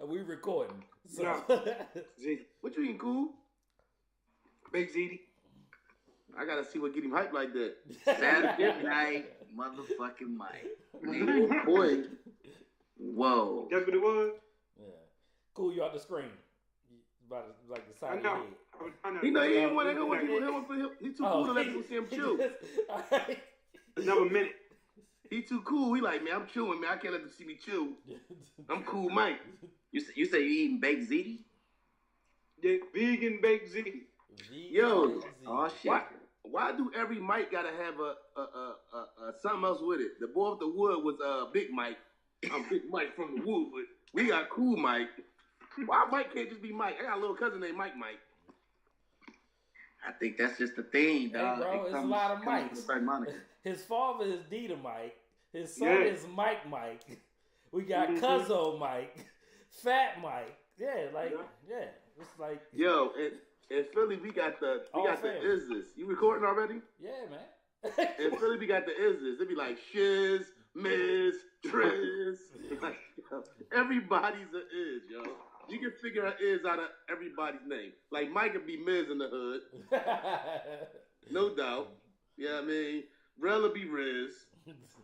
We recording. So. No. What you eating, cool? Baked ziti. I gotta see what get him hyped like that. Saturday night, motherfucking Mike. Oh, boy. Whoa. That's what it was? Yeah. Cool, you out the screen. About like the side of your head. I know. He know he ain't want to go. He too cool to let people see him chew. Another minute. He too cool. He like, man, I'm chewing, man. I can't let them see me chew. I'm cool, Mike. You say you eating baked ziti? Yeah, vegan baked ziti. Yo, oh shit. Why do every Mike gotta have a something else with it? The boy off the wood was Big Mike. I'm Big Mike from the wood. We got Cool Mike. Why Mike can't just be Mike? I got a little cousin named Mike. I think that's just the thing, dog. Hey, bro, it's a lot of Mikes. His father is Dita Mike. His son is Mike. We got Cuzzo Mike, Fat Mike. Yeah, it's like yo. In Philly, we got the is this. You recording already? Yeah, man. In Philly, we got the is this. It'd be like Shiz, Miz, Triz. Like, yo, everybody's a is, yo. You can figure out is out of everybody's name. Like Mike could be Miz in the hood. No doubt. Yeah, I mean, Rel would be Riz.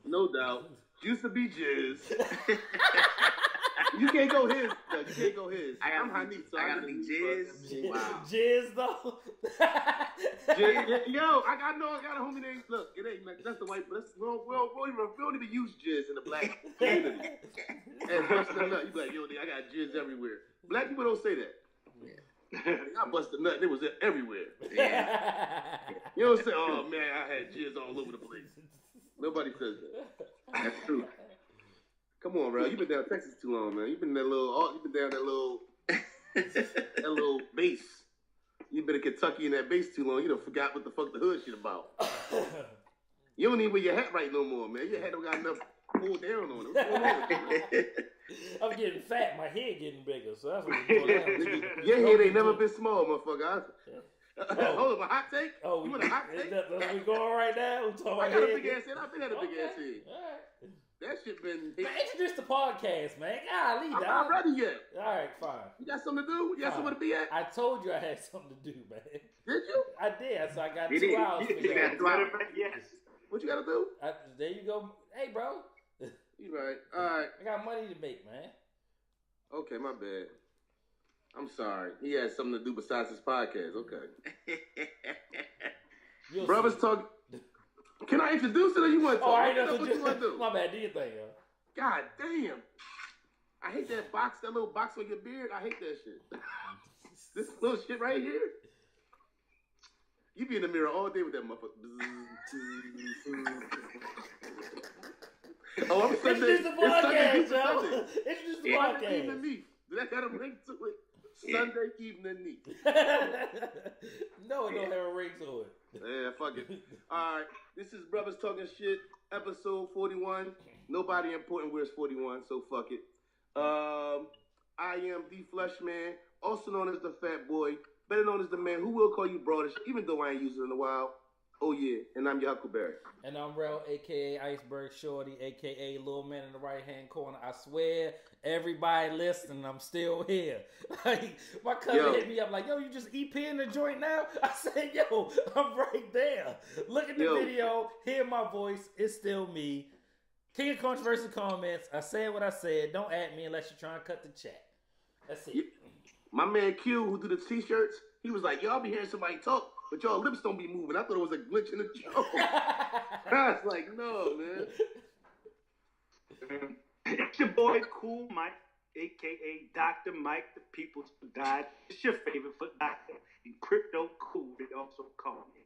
No doubt. Juice would be Jizz. You can't go his. No, you can't go his. I'm Hanif, so I gotta be Jizz. Wow. Jizz though. Yo, I got a homie named. Look, it ain't like that's the white. We don't even use jizz in the black community. And bust a nut. You be like, yo, I got jizz everywhere. Black people don't say that. Yeah. I bust a nut. It was everywhere. Yeah. You don't say, oh man, I had jizz all over the place. Nobody says that. That's true. Come on, bro. You've been down Texas too long, man. You've been down that little base. You've been in Kentucky in that base too long. You done forgot what the fuck the hood shit about. You don't even wear your hat right no more, man. Your hat don't got enough pulled down on it. What's going on? I'm getting fat. My head getting bigger, so that's what's going on. Your head ain't never been small, motherfucker. Hold up, a hot take? Oh, you want a hot take? That's we going right now. I got a big ass head. I've been had a big ass head. All right. That shit been... Man, introduce the podcast, man. Golly, I'm not ready yet. All right, fine. You got something to do? You got somewhere to be at? I told you I had something to do, man. Did you? I did, so I got 2 hours for you. Yes. What you got to do? There you go. Hey, bro. You right. All right. I got money to make, man. Okay, my bad. I'm sorry. He has something to do besides his podcast. Okay. Brothers talk... Can I introduce it or you want to talk? I know what you want to do. My bad. Do your thing, yo. God damn. I hate that little box on your beard. I hate that shit. This little shit right here. You be in the mirror all day with that motherfucker. Oh, I'm Sunday. Introduce the podcast, yo. Introduce the podcast. Sunday evening neat. Did that got a ring to it? Sunday evening neat. No, it don't have a ring to it. Yeah, fuck it. All right, this is Brothers Talking Shit, episode 41. Nobody important where's 41, so fuck it. I am the Flesh Man, also known as the Fat Boy, better known as the man who will call you Broadish, even though I ain't used it in a while. Oh yeah, and I'm your Huckleberry. And I'm Rel, a.k.a. Iceberg Shorty, a.k.a. Little Man in the right-hand corner. I swear, everybody listening, I'm still here. Like, my cousin hit me up like, yo, you just EP in the joint now? I said, yo, I'm right there. Look at the video, hear my voice, it's still me. King of controversial comments. I said what I said. Don't at me unless you're trying to cut the chat. That's it. My man Q, who do the t-shirts, he was like, yo, I'll be hearing somebody talk, but y'all lips don't be moving. I thought it was a glitch in the joke. I was like, no, man. It's your boy Cool Mike, a.k.a. Dr. Mike, the people's died. It's your favorite foot doctor. And Crypto Cool, they also call me.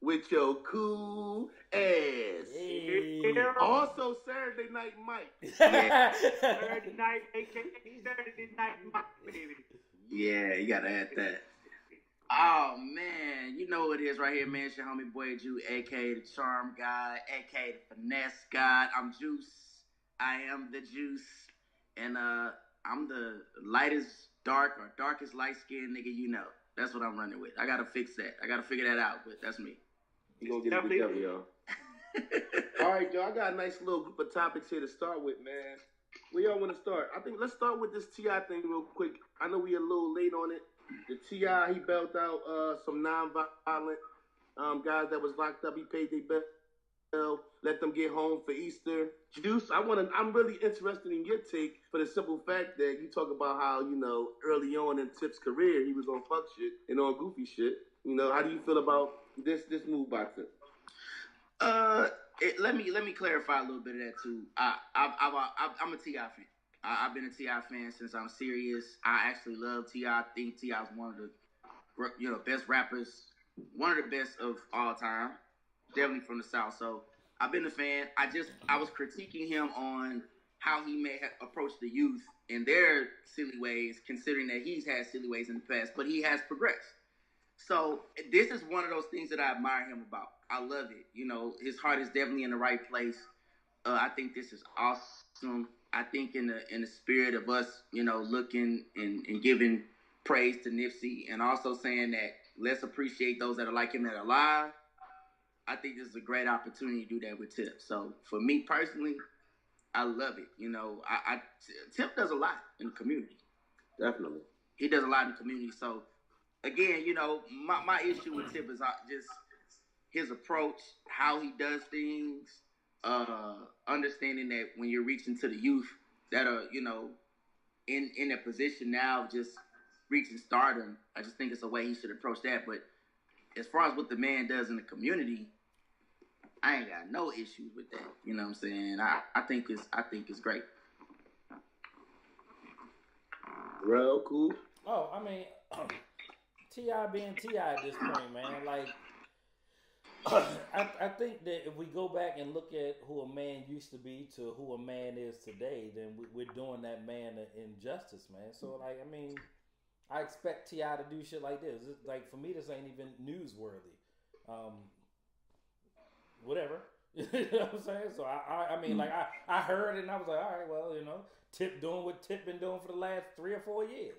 With your cool ass. Hey. Also Saturday Night Mike. Saturday night, a.k.a. Saturday Night Mike, baby. Yeah, you gotta add that. Oh man, you know what it is right here, man. It's your homie boy Jew, aka the Charm God, aka the Finesse God. I'm Juice. I am the Juice, and I'm the lightest dark or darkest light skinned nigga you know. That's what I'm running with. I gotta fix that. I gotta figure that out, but that's me. You gonna get it together, y'all. All right, y'all. I got a nice little group of topics here to start with, man. Where y'all want to start? I think let's start with this T.I. thing real quick. I know we a little late on it. The T.I. he bailed out some non-violent guys that was locked up. He paid their bail, let them get home for Easter. Juice, I'm really interested in your take for the simple fact that you talk about how, early on in Tip's career, he was on fuck shit and on goofy shit. How do you feel about this move by Tip? Let me clarify a little bit of that too. I'm a T.I. fan. I've been a T.I. fan since I'm serious. I actually love T.I. I think T.I. is one of the best rappers, one of the best of all time. Definitely from the South. So I've been a fan. I was critiquing him on how he may have approached the youth in their silly ways, considering that he's had silly ways in the past, but he has progressed. So this is one of those things that I admire him about. I love it. His heart is definitely in the right place. I think this is awesome. I think in the spirit of us, looking and giving praise to Nipsey and also saying that let's appreciate those that are like him that are alive. I think this is a great opportunity to do that with Tip. So for me personally, I love it. Tip does a lot in the community. Definitely. He does a lot in the community. So again, my issue with Tip is just his approach, how he does things, understanding that when you're reaching to the youth that are, in a position now of just reaching stardom, I just think it's a way he should approach that. But as far as what the man does in the community, I ain't got no issues with that. You know what I'm saying? I think it's great. Real cool. Oh, I mean, T.I. being T.I. at this point, man. Like, I think that if we go back and look at who a man used to be to who a man is today, then we're doing that man an injustice, man. So, like, I mean, I expect T.I. to do shit like this. It's like, for me, this ain't even newsworthy. Whatever. You know what I'm saying? So, I mean, like, I heard it and I was like, all right, well, Tip doing what Tip been doing for the last 3 or 4 years.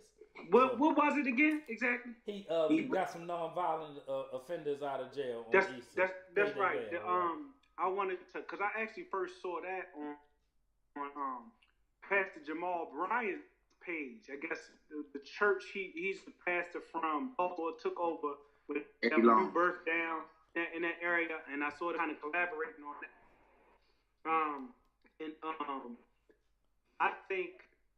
What was it again exactly? He got some non-violent offenders out of jail. That's right. I wanted to, because I actually first saw that on Pastor Jamal Bryant's page. I guess the church he's the pastor from Buffalo took over with new birth down in that area, and I saw it kind of collaborating on that. I think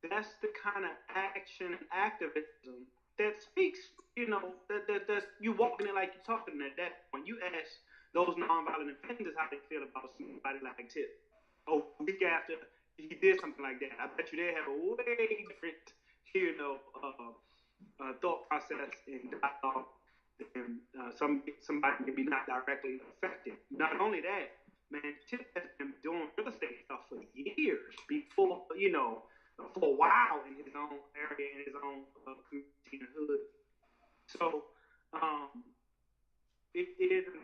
that's the kind of action and activism that speaks, that's you walking it like you're talking at that point. You ask those nonviolent offenders how they feel about somebody like Tip. A week after he did something like that, I bet you they have a way different, thought process and dialogue than somebody can be not directly affected. Not only that, man, Tip has been doing real estate stuff for years before, for a while in his own area, in his own community and hood. So it isn't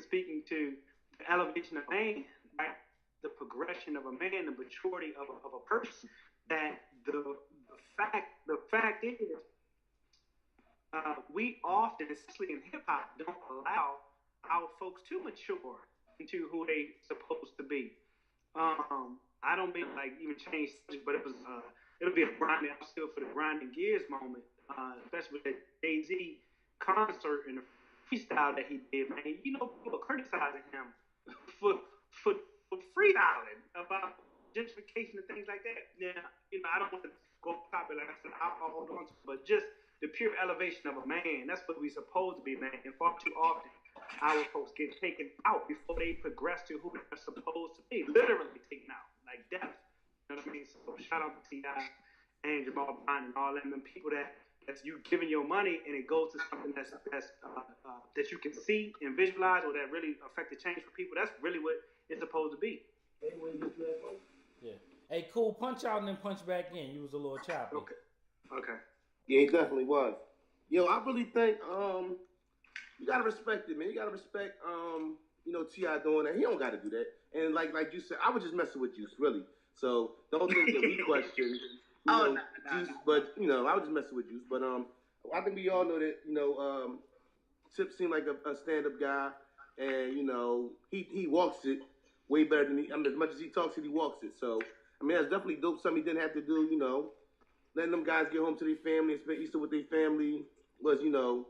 speaking to the elevation of man, right? The progression of a man, the maturity of a person. That the fact is, we often, especially in hip hop, don't allow our folks to mature into who they supposed to be. I don't mean like even change, but it'll be a grinding. I'm still for the grinding gears moment, especially with the Jay-Z concert and the freestyle that he did. Man, people are criticizing him for freestyling about gentrification and things like that. Now, I don't want to go off topic, like I said, I'll hold on to it, but just the pure elevation of a man. That's what we're supposed to be, man. And far too often, our folks get taken out before they progress to who they're supposed to be. Literally taken out, like death. You know what I mean? So shout out to T.I. and Jamal Bryant and all them people that's you giving your money and it goes to something that's that you can see and visualize or that really affect the change for people. That's really what it's supposed to be. Yeah. Hey, cool. Punch out and then punch back in. You was a little choppy. Okay. Yeah, he definitely was. Yo, I really think you gotta respect it, man. You gotta respect T.I. doing that. He don't gotta do that. And like you said, I was just messing with Juice, really. So don't think that we question Juice, but I was just messing with Juice. But I think we all know that Tip seemed like a stand-up guy, and he walks it. way better than he. I mean, as much as he talks it, he walks it. So I mean, that's definitely dope. Something he didn't have to do. You know, letting them guys get home to their family and spend Easter with their family was, you know,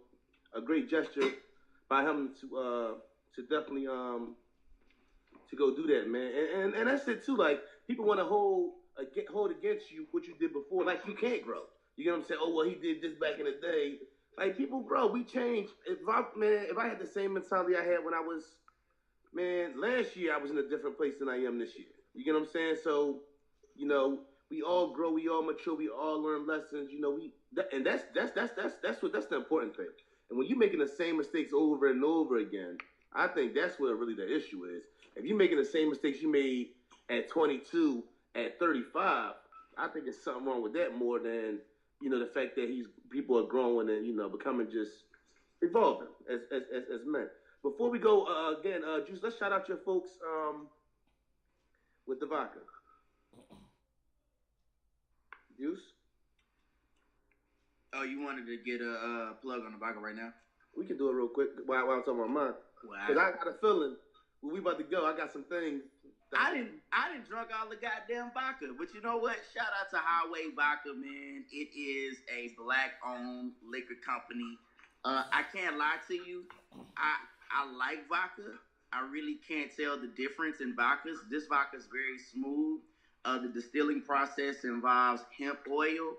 a great gesture by him to definitely to go do that, man. And that's it too. Like people want to hold against you what you did before. Like you can't grow. You get what I'm saying? Oh well, he did this back in the day. Like people grow. We change. If I had the same mentality I had when I was, last year I was in a different place than I am this year. You get what I'm saying? So, you know, we all grow, we all mature, we all learn lessons. You know, that's the important thing. And when you're making the same mistakes over and over again, I think that's where really the issue is. If you're making the same mistakes you made at 22, at 35, I think there's something wrong with that more than, you know, the fact that people are growing and, you know, becoming just evolving as men. Before we go, again, Juice, let's shout out your folks with the vodka. Juice? Oh, you wanted to get a plug on the vodka right now? We can do it real quick while I'm talking about mine. Because I got a feeling when we about to go, I got some things. I didn't drunk all the goddamn vodka, but you know what? Shout out to Highway Vodka, man. It is a black-owned liquor company. I can't lie to you. I like vodka. I really can't tell the difference in vodkas. This vodka is very smooth. The distilling process involves hemp oil,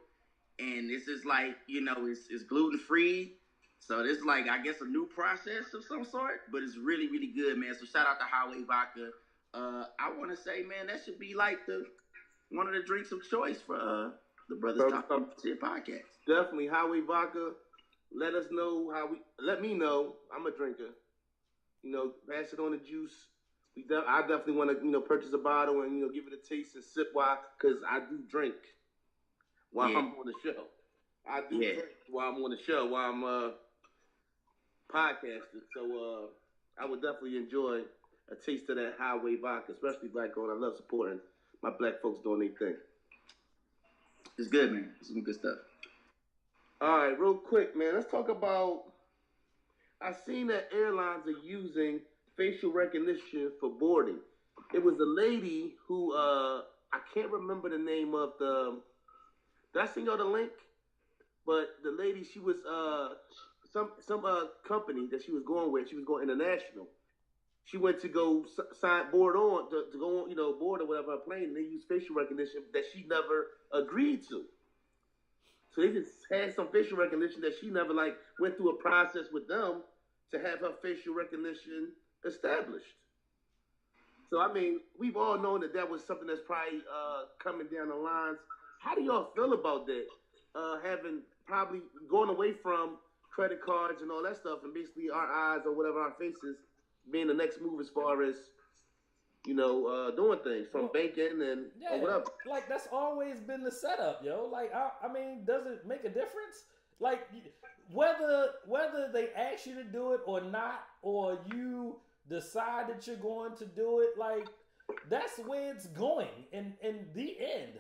and this is like, you know, it's gluten-free. So this is like, I guess, a new process of some sort, but it's really, really good, man. So shout out to Highway Vodka. I want to say, man, that should be like one of the drinks of choice for the Brothers Talk Shit podcast. Definitely Highway Vodka. Let us know let me know. I'm a drinker. You know, pass it on the Juice. I definitely want to, you know, purchase a bottle and, you know, give it a taste and sip because I do drink while I'm on the show. I do drink while I'm on the show, while I'm podcasting. So I would definitely enjoy a taste of that Highway Vodka, especially black owned. I love supporting my black folks doing their thing. It's good, man. It's some good stuff. All right, real quick, man. Let's talk about. I seen that airlines are using facial recognition for boarding. It was a lady who I can't remember the name of the. Did I send y'all the link? But the lady, she was some company that she was going with. She was going international. She went to go board on to go on, you know, board or whatever her plane, and they used facial recognition that she never agreed to. So they just had some facial recognition that she never went through a process with them to have her facial recognition established. So I mean, we've all known that was something that's probably coming down the lines. How do y'all feel about that? Having probably going away from credit cards and all that stuff, and basically our eyes or whatever our faces being the next move as far as, you know, doing things from banking and or whatever. Like that's always been the setup, yo. Like I mean, does it make a difference? Like whether they ask you to do it or not, or you decide that you're going to do it, like that's where it's going in the end.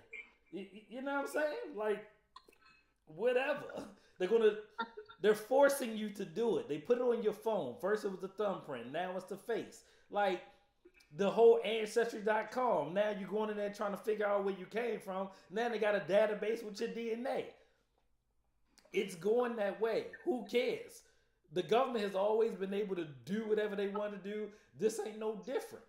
You know what I'm saying? Like whatever. They're forcing you to do it. They put it on your phone. First it was the thumbprint. Now it's the face. Like the whole Ancestry.com. Now you're going in there trying to figure out where you came from. Now they got a database with your DNA. It's going that way. Who cares? The government has always been able to do whatever they want to do. This ain't no different.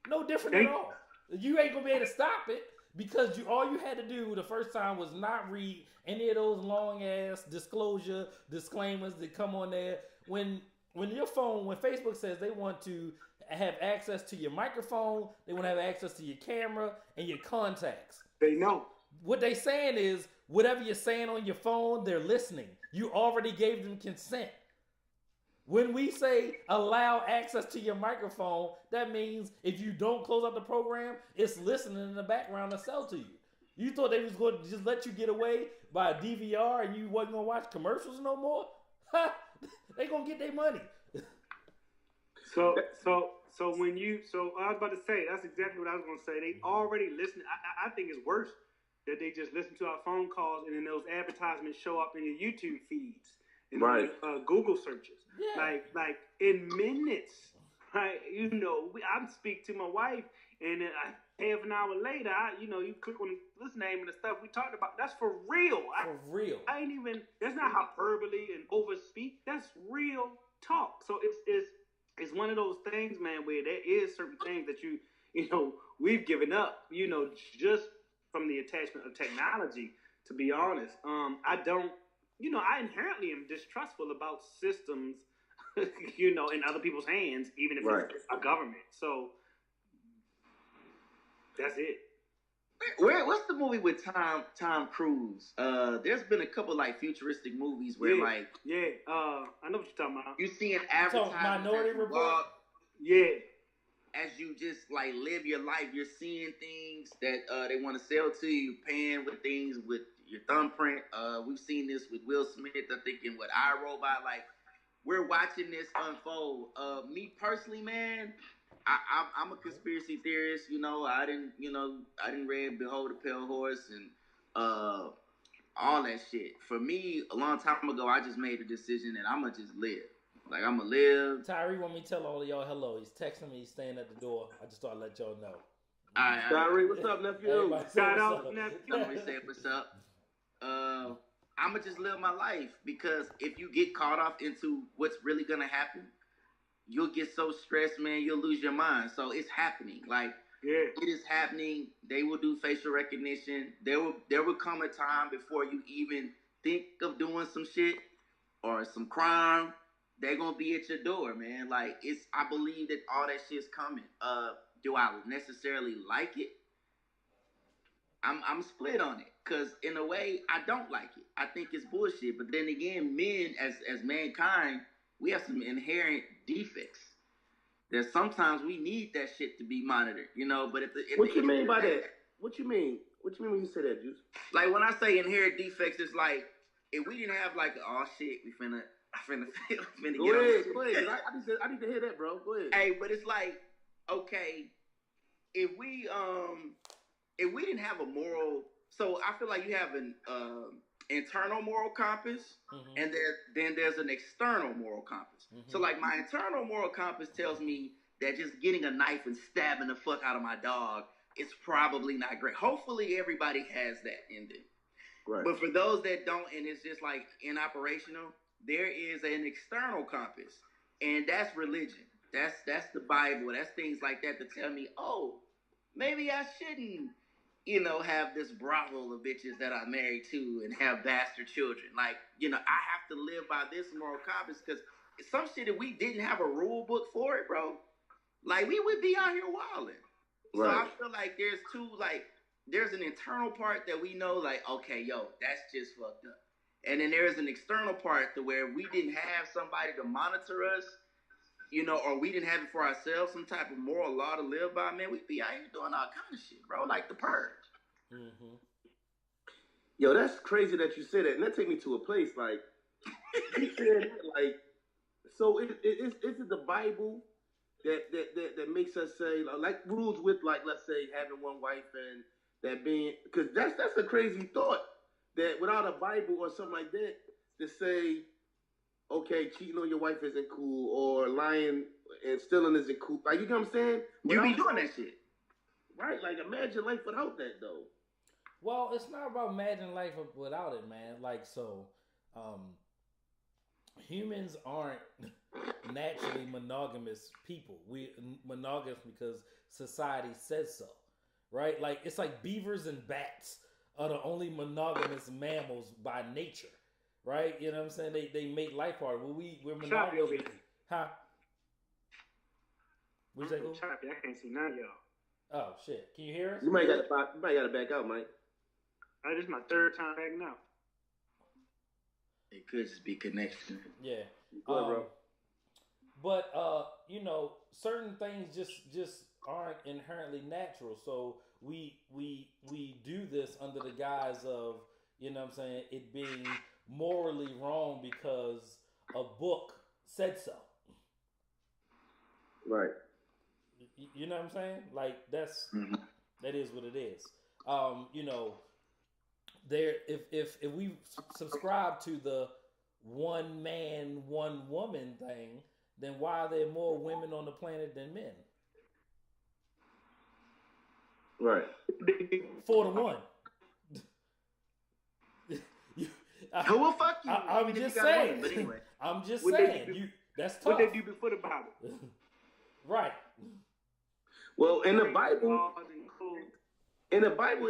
No different at all. You ain't going to be able to stop it. Because all you had to do the first time was not read any of those long ass disclaimers that come on there. When your phone, when Facebook says they want to have access to your microphone, they want to have access to your camera and your contacts. They know. What they saying is whatever you're saying on your phone, they're listening. You already gave them consent. When we say allow access to your microphone, that means if you don't close out the program, it's listening in the background to sell to you. You thought they was going to just let you get away by a DVR and you wasn't going to watch commercials no more? Ha! They going to get their money. So I was about to say, that's exactly what I was going to say. They already listen. I think it's worse that they just listen to our phone calls and then those advertisements show up in your YouTube feeds and Google searches. Yeah. Like in minutes, right? I speak to my wife, and then half an hour later, you click on this name and the stuff we talked about. That's for real. For real. I ain't even. That's not hyperbole and overspeak. That's real talk. So it's one of those things, man, where there is certain things that we've given up. Just from the attachment of technology. To be honest, I don't. I inherently am distrustful about systems. In other people's hands, even if it's a government. So that's it. What's the movie with Tom Cruise? There's been a couple like futuristic movies where I know what you're talking about. You see an advertisement. Minority Report. As you just like live your life, you're seeing things that they want to sell to you. You're paying with things with your thumbprint. We've seen this with Will Smith. I'm thinking with iRobot. Like we're watching this unfold. Me personally, man. I'm a conspiracy theorist, I didn't read Behold the Pale Horse and all that shit. For me, a long time ago, I just made a decision that I'm gonna just live. Like I'm gonna live. Tyree want me to tell all of y'all hello. He's texting me. He's staying at the door. I just thought I'd let y'all know. All right, Tyree, what's up, nephew? Shout out, nephew. Somebody say what's up. I'm gonna just live my life because if you get caught off into what's really gonna happen. You'll get so stressed, man, you'll lose your mind. So it's happening. Like, it is happening. They will do facial recognition. There will come a time before you even think of doing some shit or some crime. They're going to be at your door, man. Like, I believe that all that shit's coming. Do I necessarily like it? I'm split on it. Because in a way, I don't like it. I think it's bullshit. But then again, men, as mankind, we have some inherent defects. That sometimes we need that shit to be monitored, But what you mean by that? What you mean? What you mean when you say that, Juice? Like when I say inherent defects, it's like if we didn't have like, oh shit, we finna go ahead. I need to hear that, bro. Go ahead. Hey, but it's like, okay, if we didn't have a moral, so I feel like you have an internal moral compass, and then there's an external moral compass. So like my internal moral compass tells me that just getting a knife and stabbing the fuck out of my dog is probably not great. Hopefully everybody has that in them. Right. But for those that don't, and it's just like inoperational, there is an external compass, and that's religion. That's the Bible. That's things like that to tell me, oh, maybe I shouldn't have this brothel of bitches that I'm married to and have bastard children. Like, I have to live by this moral compass because some shit that we didn't have a rule book for it, bro. Like, we would be out here wilding. Right. So I feel like there's an internal part that we know, like, okay, yo, that's just fucked up. And then there's an external part to where we didn't have somebody to monitor us, or we didn't have it for ourselves, some type of moral law to live by, man, we'd be out here doing all kind of shit, bro, like the Purge. Mm-hmm. Yo, that's crazy that you said that. And that take me to a place, like, you said that, like, so is it the Bible that makes us say, like, rules with, like, let's say, having one wife and that being, because that's a crazy thought, that without a Bible or something like that, to say, okay, cheating on your wife isn't cool, or lying and stealing isn't cool. Like, you know what I'm saying? You be doing that shit. Right, like, imagine life without that, though. Well, it's not about imagining life without it, man. Like, so, humans aren't naturally monogamous people. We monogamous because society says so, right? Like, it's like beavers and bats are the only monogamous mammals by nature. Right? You know what I'm saying? They make life hard. Well, we're monogamous. Huh? What'd you say, Choppy. I can't see none of y'all. Oh, shit. Can you hear us? You might got to back out, Mike. This is my third time back now. It could just be connection. Yeah. Go ahead, bro. But, certain things just aren't inherently natural. So we do this under the guise of, you know what I'm saying, it being morally wrong because a book said so. Right. You know what I'm saying? Like that is what it is. There if we subscribe to the one man, one woman thing, then why are there more women on the planet than men? Right. 4-1. Well, fuck you. I'm just saying. But anyway, I'm just What saying. they do- That's tough. What they do before the Bible? Right. Well, in the Bible, Laws and codes. it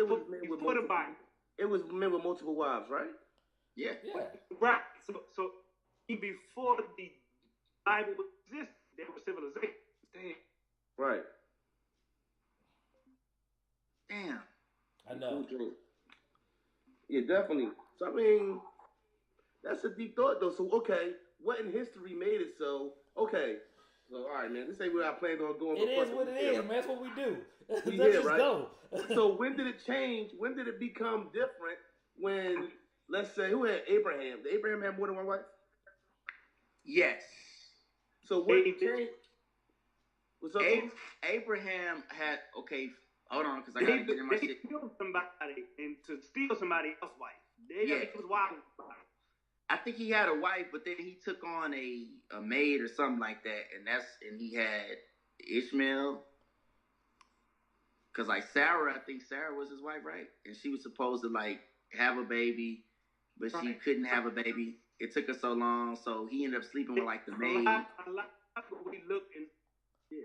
was men with Before the Bible. it was men with multiple wives, right? yeah. Yeah. Right. So before the Bible existed, there was civilization. Damn. Right. Damn. I know. Yeah, definitely. So I mean, that's a deep thought though. So okay, what in history made it so? Okay, so all right, man. This ain't what I planned on going. It is what it is, man. That's what we do. Let's here, just right? go. So when did it change? When did it become different? When, let's say, who had Abraham? Did Abraham have more than one wife? Yes. So what changed? What's up? Abraham had, okay, hold on, because I got to get in my shit. They killed somebody and to steal somebody else's wife. Yeah. It was wild. I think he had a wife, but then he took on a maid or something like that, and he had Ishmael. Because, like, Sarah, I think Sarah was his wife, right? And she was supposed to, like, have a baby, but she couldn't have a baby. It took her so long, so he ended up sleeping with, like, the maid. A lot of what we look and yeah.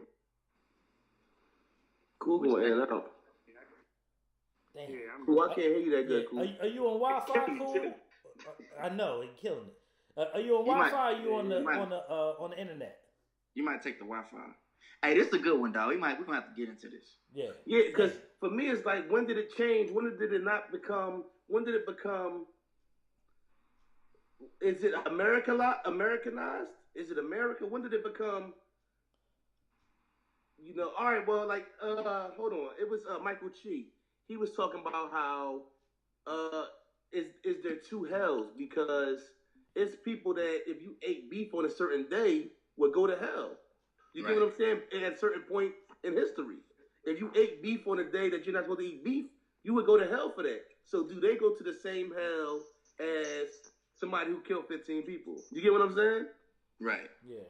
Google and out. Damn. Yeah, Cool, I can't hear you that good, Yeah. cool. Are you on Wi-Fi, cool? I know, it's killing it. Are you on Wi-Fi? Or are you on the internet? You might take the Wi-Fi. Hey, this is a good one, dog. We're gonna have to get into this. Yeah. Yeah, because for me, it's like, when did it change? When did it not become? When did it become? Is it Americanized? Is it America? When did it become? You know, all right. Well, like, hold on. It was Michael Chi. He was talking about how is there two hells, because it's people that if you ate beef on a certain day would go to hell. You get what I'm saying? At a certain point in history, if you ate beef on a day that you're not supposed to eat beef, you would go to hell for that. So do they go to the same hell as somebody who killed 15 people? You get what I'm saying? Right. Yeah.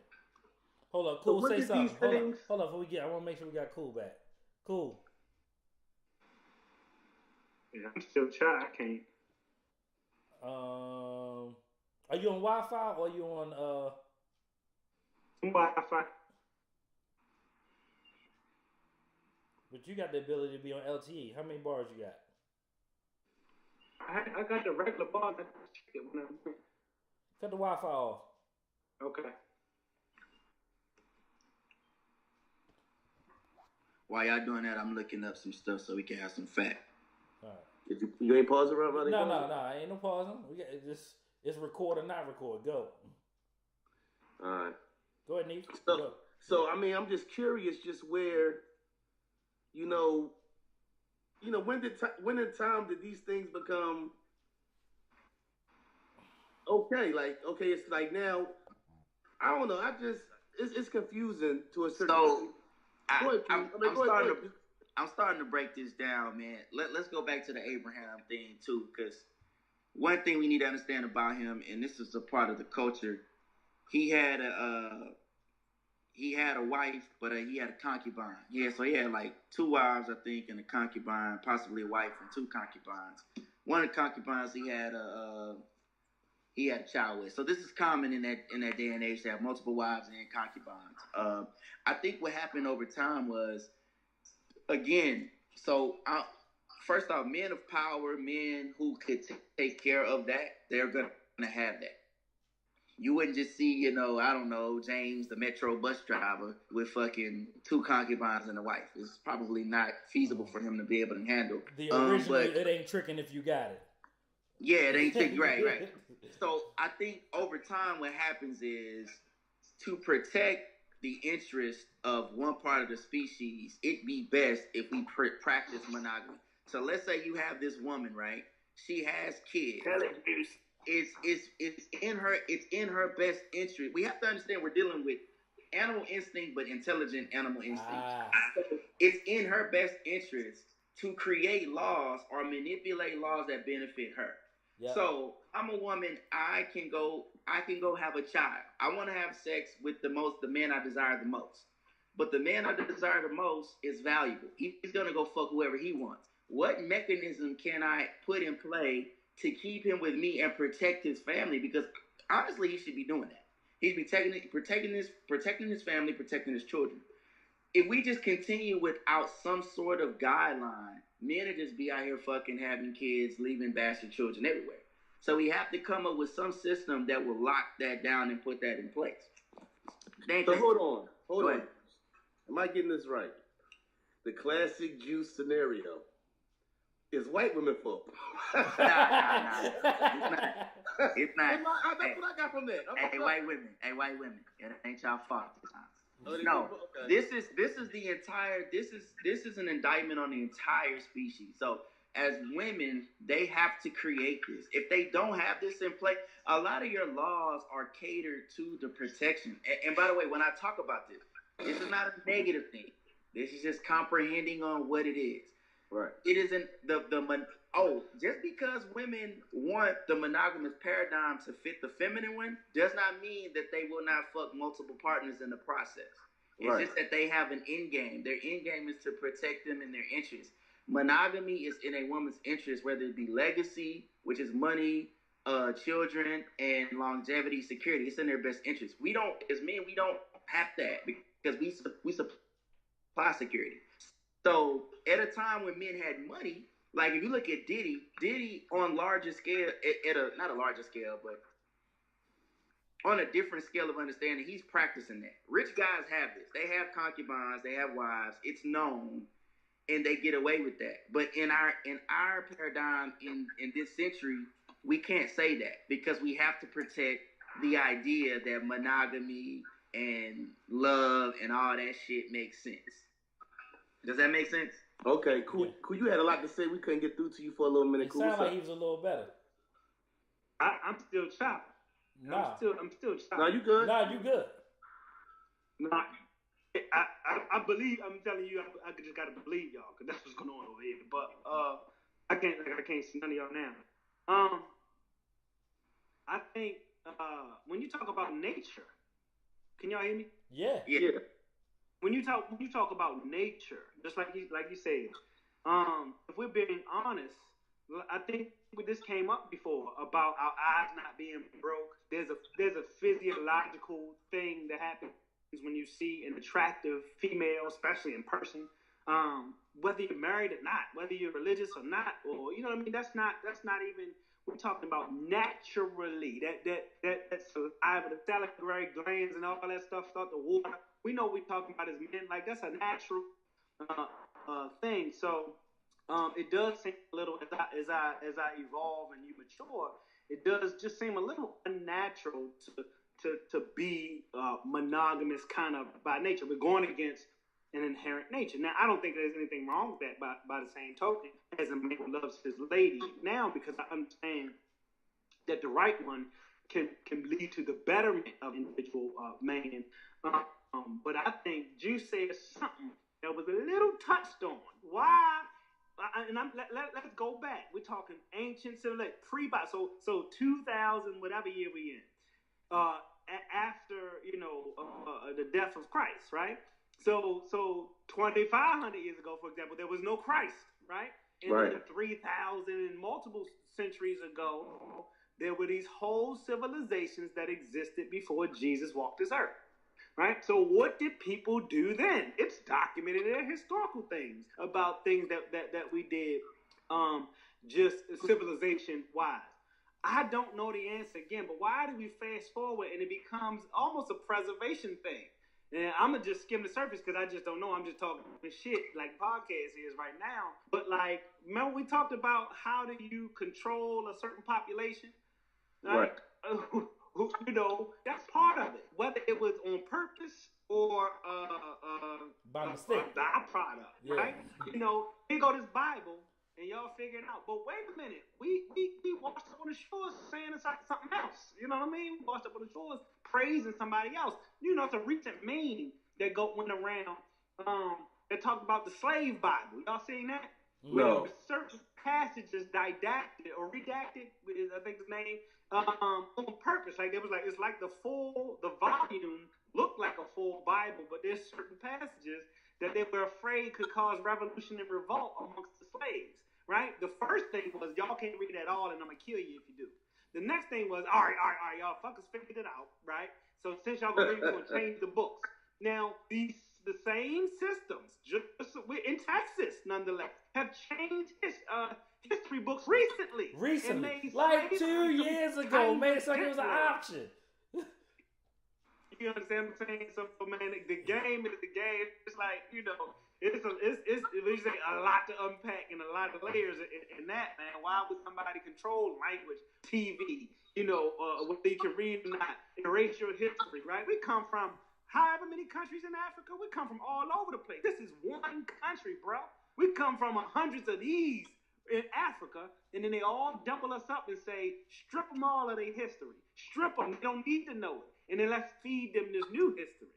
Hold on, cool. So Say something. Hold on. Before we I want to make sure we got cool back. Cool. Yeah, I'm still shy. I can't. Are you on Wi-Fi or are you on Wi-Fi. But you got the ability to be on LTE. How many bars you got? I got the regular bar. Cut the Wi-Fi off. Okay. While y'all doing that, I'm looking up some stuff so we can have some fact. All right. Did you ain't pause around? No. Ain't no pausing. We got it's record or not record. Go. All right. Go ahead, Neve. So I mean, I'm just curious, just where, you know, when in time did these things become okay? Like, okay, it's like now, I don't know. It's confusing to a certain. So I'm starting to break this down, man. Let's go back to the Abraham thing too, because one thing we need to understand about him, and this is a part of the culture, he had a wife, but he had a concubine. Yeah, so he had like 2 wives, I think, and a concubine, possibly a wife and 2 concubines. One of the concubines he had a child with. So this is common in that day and age to have multiple wives and concubines. I think what happened over time was, again, first off, men of power, men who could take care of that, they're going to have that. You wouldn't just see, I don't know, James, the Metro bus driver, with fucking 2 concubines and a wife. It's probably not feasible for him to be able to handle. The original, it ain't tricking if you got it. Yeah, it ain't tricking, right. So I think over time what happens is, to protect the interest of one part of the species, it'd be best if we practice monogamy. So let's say you have this woman, right? She has kids. It's in her best interest. We have to understand we're dealing with animal instinct, but intelligent animal instinct. So it's in her best interest to create laws or manipulate laws that benefit her. Yep. So I'm a woman. I can go have a child. I want to have sex with the man I desire the most. But the man I desire the most is valuable. He's gonna go fuck whoever he wants. What mechanism can I put in play to keep him with me and protect his family? Because honestly, he should be doing that. He'd be protecting his family, protecting his children. If we just continue without some sort of guideline, men will just be out here fucking having kids, leaving bastard children everywhere. So we have to come up with some system that will lock that down and put that in place. So hold on. Am I getting this right? The classic juice scenario is white women fault. Nah. It's not. That's what I got from that. Hey, white women. It ain't y'all fault this time. No, okay. This is an indictment on the entire species. So as women, they have to create this. If they don't have this in place, a lot of your laws are catered to the protection. And by the way, when I talk about this is not a negative thing. This is just comprehending on what it is. Right. It isn't just because women want the monogamous paradigm to fit the feminine one does not mean that they will not fuck multiple partners in the process. It's just that they have an end game. Their end game is to protect them in their interests. Monogamy is in a woman's interest, whether it be legacy, which is money, children, and longevity, security. It's in their best interest. As men, we don't have that because we supply security. So at a time when men had money, like if you look at Diddy on larger scale, not a larger scale, but on a different scale of understanding, he's practicing that. Rich guys have this. They have concubines, they have wives. It's known, and they get away with that. But in our paradigm in this century, we can't say that because we have to protect the idea that monogamy and love and all that shit makes sense. Does that make sense? Okay, cool. Cool. You had a lot to say. We couldn't get through to you for a little minute. It sounded like he was a little better. I'm still chopped. Nah. I'm still chopped. No, you good? Nah, you good. Nah. I believe. I'm telling you, I just gotta believe y'all because that's what's going on over here. But I can't see none of y'all now. I think when you talk about nature, can y'all hear me? Yeah. When you talk about nature, just like you said, if we're being honest, I think this came up before about our eyes not being broke. There's a physiological thing that happens when you see an attractive female, especially in person, whether you're married or not, whether you're religious or not, or you know what I mean. That's not even. We're talking about naturally. That saliva, the salivary glands, and all that stuff start to water. We know we're talking about as men. Like that's a natural thing. So it does seem a little as I evolve and you mature. It does just seem a little unnatural to be monogamous kind of by nature. We're going against an inherent nature. Now, I don't think there's anything wrong with that by the same token, as a man loves his lady now, because I understand that the right one can lead to the betterment of individual man. But I think Juice said something that was a little touched on. Why? Let's go back. We're talking ancient civilization, pre-Bible. So 2000, whatever year we in, after the death of Christ, right? So 2,500 years ago, for example, there was no Christ, right? And then 3,000 and multiple centuries ago, there were these whole civilizations that existed before Jesus walked this earth. Right? So what did people do then? It's documented in their historical things about things that we did just civilization-wise. I don't know the answer again, but why do we fast forward and it becomes almost a preservation thing? And I'm going to just skim the surface because I just don't know. I'm just talking shit like podcast is right now. But like, remember we talked about how do you control a certain population? Right. That's part of it. Whether it was on purpose or by mistake, a byproduct, right? Here go this Bible, and y'all figure it out. But wait a minute, we washed up on the shores saying it's like something else. You know what I mean? We washed up on the shores praising somebody else. It's a recent meme that went around that talked about the slave Bible. Y'all seen that? where there were certain passages didacted or redacted, is I think the name, on purpose. Like it's like the volume looked like a full Bible, but there's certain passages that they were afraid could cause revolution and revolt amongst the slaves. Right? The first thing was y'all can't read at all, and I'm gonna kill you if you do. The next thing was all right, y'all fuckers figured it out, right? So since y'all gonna read, we're gonna change the books. Now the same systems, just in Texas, nonetheless, have changed history books recently. Like 2 years ago, made it like it was an option. You understand what I'm saying? So, man, the game is the game. It's like, you know, it's a lot to unpack and a lot of layers in that, man. Why would somebody control language, TV, you know, what they can read or not, erase your history, right? We come from however many countries in Africa. We come from all over the place. This is one country, bro. We come from hundreds of these in Africa, and then they all double us up and say, strip them all of their history. Strip them. They don't need to know it. And then let's feed them this new history,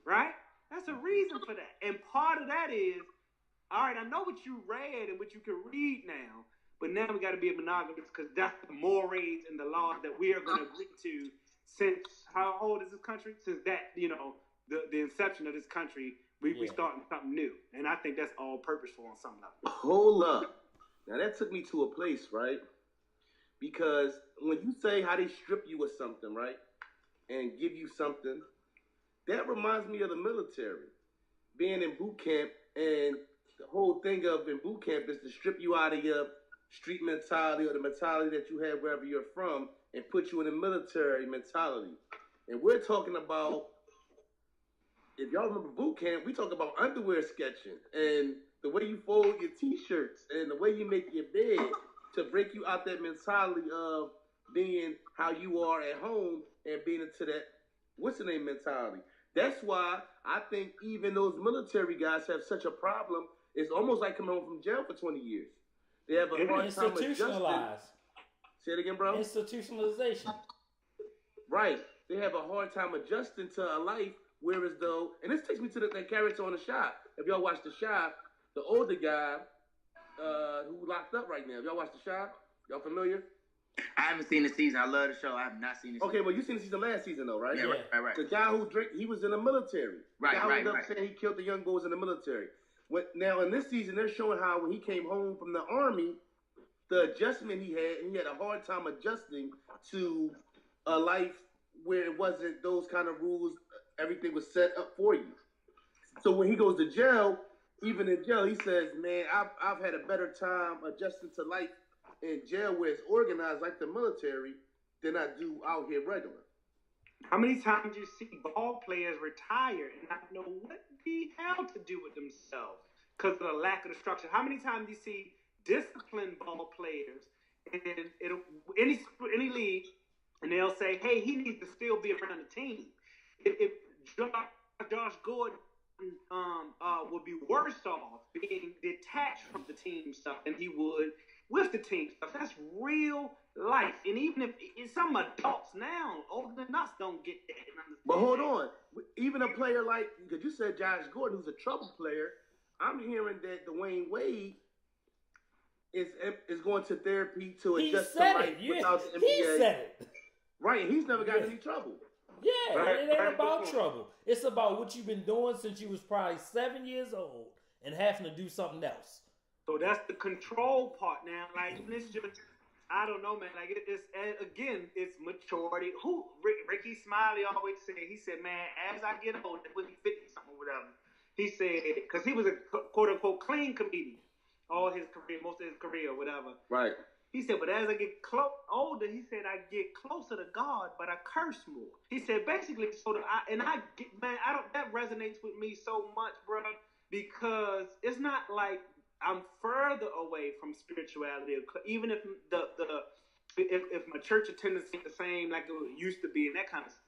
right? That's a reason for that. And part of that is, all right, I know what you read and what you can read now, but now we got to be monogamous because that's the mores and the laws that we are going to agree to since, how old is this country? Since that, you know, the inception of this country, we starting something new. And I think that's all purposeful on some level. Hold up. Now that took me to a place, right? Because when you say how they strip you of something, right? And give you something, that reminds me of the military. Being in boot camp, and the whole thing of in boot camp is to strip you out of your street mentality or the mentality that you have wherever you're from and put you in a military mentality. And we're talking about, if y'all remember boot camp, we talk about underwear sketching and the way you fold your t-shirts and the way you make your bed to break you out that mentality of being how you are at home and being into that, what's the name, mentality. That's why I think even those military guys have such a problem. It's almost like coming home from jail for 20 years. They have a hard time adjusting. Say it again, bro. Institutionalization. Right. They have a hard time adjusting to a life, whereas though, and this takes me to that character on The Shop. If y'all watch The Shop, the older guy who locked up right now. If y'all watch The Shop, y'all familiar? I haven't seen the season. I love the show. I have not seen the season. Okay, well, you seen the season last season, though, right? Yeah, right. The guy who he was in the military. Right, the guy who ended up saying he killed the young boys in the military. Now, in this season, they're showing how when he came home from the army, the adjustment he had a hard time adjusting to a life where it wasn't those kind of rules. Everything was set up for you. So when he goes to jail, even in jail, he says, man, I've had a better time adjusting to life in jail where it's organized like the military than I do out here regular. How many times you see ball players retire and not know what the hell to do with themselves because of the lack of the structure? How many times you see disciplined ball players in any league, and they'll say, hey, he needs to still be around the team. If Josh Gordon would be worse off being detached from the team stuff than he would with the team stuff. That's real life. And even if some adults now, older than us, don't get that. But hold on. Even a player like, because you said Josh Gordon, who's a trouble player, I'm hearing that Dwayne Wade is going to therapy to adjust to life without the NBA. He said it. Right, and he's never got any trouble. Yeah, it ain't about trouble. It's about what you've been doing since you was probably 7 years old and having to do something else. So that's the control part now. Like, it's just, I don't know, man. Like, it's maturity. Ricky Smiley always said, he said, man, as I get older, when he 50 something or whatever, he said, because he was a quote unquote clean comedian all his career, most of his career, whatever. Right. He said, but as I get older, he said, I get closer to God, but I curse more. He said, basically, that resonates with me so much, bro, because it's not like I'm further away from spirituality, even if if my church attendance ain't the same like it used to be and that kind of stuff.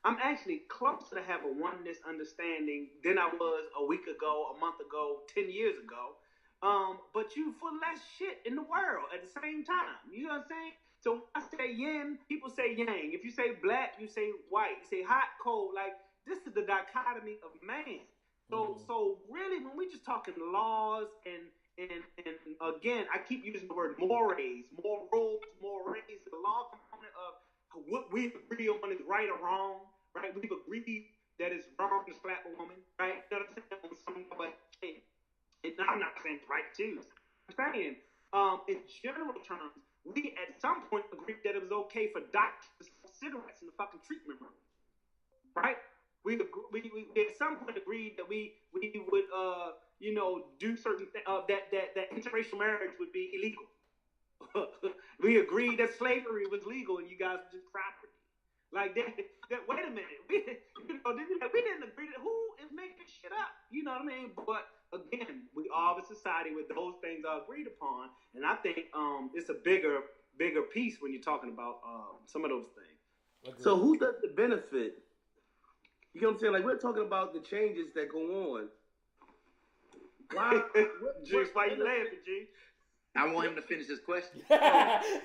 I'm actually closer to have a oneness understanding than I was a week ago, a month ago, 10 years ago. But you for less shit in the world at the same time. You know what I'm saying? So when I say yin, people say yang. If you say black, you say white. You say hot, cold. Like, this is the dichotomy of man. So really, when we just talking laws and and again, I keep using the word mores, morals, the law component of what we agree on is right or wrong, right? We've agreed that it's wrong to slap a woman, right? You know what I'm saying? But I'm not saying it's right too. I'm saying, in general terms, we at some point agreed that it was okay for doctors to smoke cigarettes in the fucking treatment room, right? We at some point agreed that we would do certain things, that interracial marriage would be illegal. We agreed that slavery was legal and you guys were just property. Like that wait a minute. We didn't agree that who is making shit up. You know what I mean? But again, we are of a society where those things are agreed upon. And I think it's a bigger piece when you're talking about some of those things. So who does the benefit? You know what I'm saying? Like, we're talking about the changes that go on. Why? Juice, why you laughing, G? I want him to finish his question. He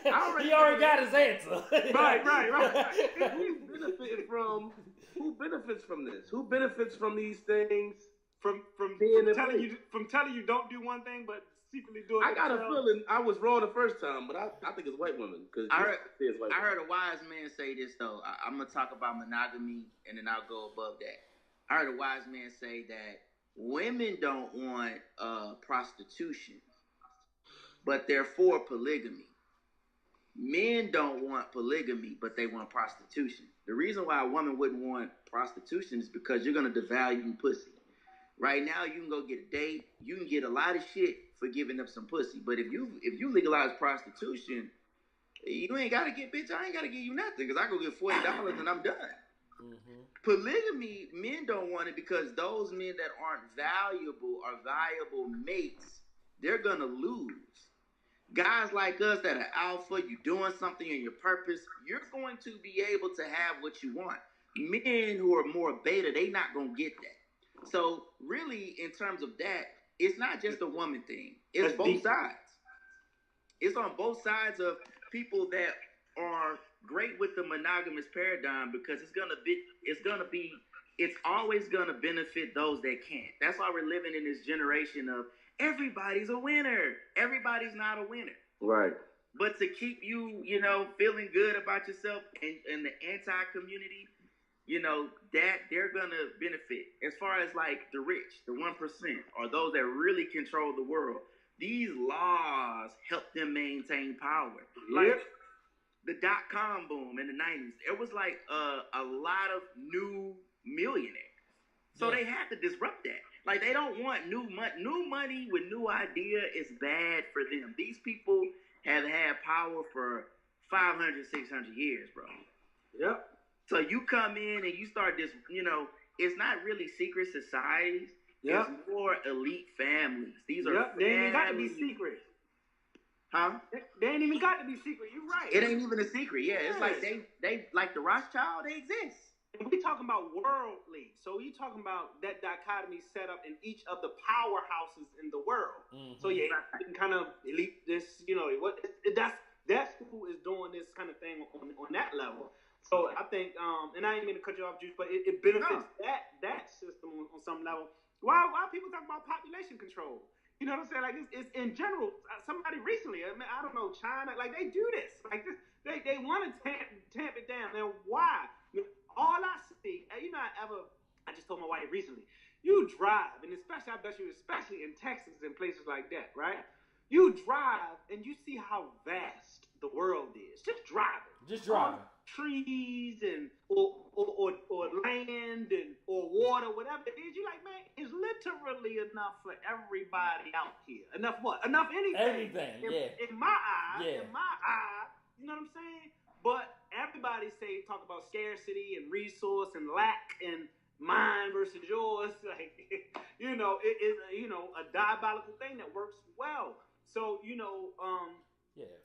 already got his answer. Right. Who benefits from this? Who benefits from these things? From telling you don't do one thing, but secretly do it. I got a feeling I was wrong the first time, but I think it's white women. I heard a wise man say this though. I'm gonna talk about monogamy, and then I'll go above that. I heard a wise man say that women don't want prostitution, but they're for polygamy. Men don't want polygamy, but they want prostitution. The reason why a woman wouldn't want prostitution is because you're gonna devalue pussy. Right now, you can go get a date. You can get a lot of shit for giving up some pussy. But if you legalize prostitution, you ain't gotta get, bitch. I ain't gotta give you nothing because I go get $40 and I'm done. Mm-hmm. Polygamy, men don't want it because those men that aren't valuable or viable mates, they're gonna lose. Guys like us that are alpha, you doing something in your purpose, you're going to be able to have what you want. Men who are more beta, they not gonna get that. So really, in terms of that, it's not just a woman thing. It's both sides. It's on both sides of people that are great with the monogamous paradigm because it's always gonna benefit those that can't. That's why we're living in this generation of everybody's a winner. Everybody's not a winner. Right. But to keep you, feeling good about yourself and the anti-community, that they're gonna benefit. As far as like the rich, the 1%, or those that really control the world, these laws help them maintain power. Like the .com boom in the 90s, it was like a lot of new millionaires. So they had to disrupt that. Like they don't want new money. New money with new idea is bad for them. These people have had power for 500, 600 years, bro. Yep. So you come in and you start this, it's not really secret societies. Yep. It's more elite families. These are They ain't even got to be secret. Huh? They ain't even got to be secret. You're right. It ain't even a secret. Yeah, it's like they like the Rothschild, they exist. And we talking about worldly. So you talking about that dichotomy set up in each of the powerhouses in the world. Mm-hmm. So you can kind of elite this, that's who is doing this kind of thing on that level. So I think, and I ain't mean to cut you off, Juice, but it benefits that system on some level. Why people talk about population control? You know what I'm saying? Like it's in general. Somebody recently, I don't know, China, like they do this. Like this, they want to tamp it down. Now why? All I see, I just told my wife recently, you drive, and especially, I bet you, especially in Texas and places like that, right? You drive and you see how vast the world is. Just driving. Trees and or land and or water, whatever it is. You like, man, it's literally enough for everybody out here. Enough what? Enough anything. In my eye, you know what I'm saying? But everybody talk about scarcity and resource and lack and mine versus yours. Like, it is a diabolical thing that works well. So,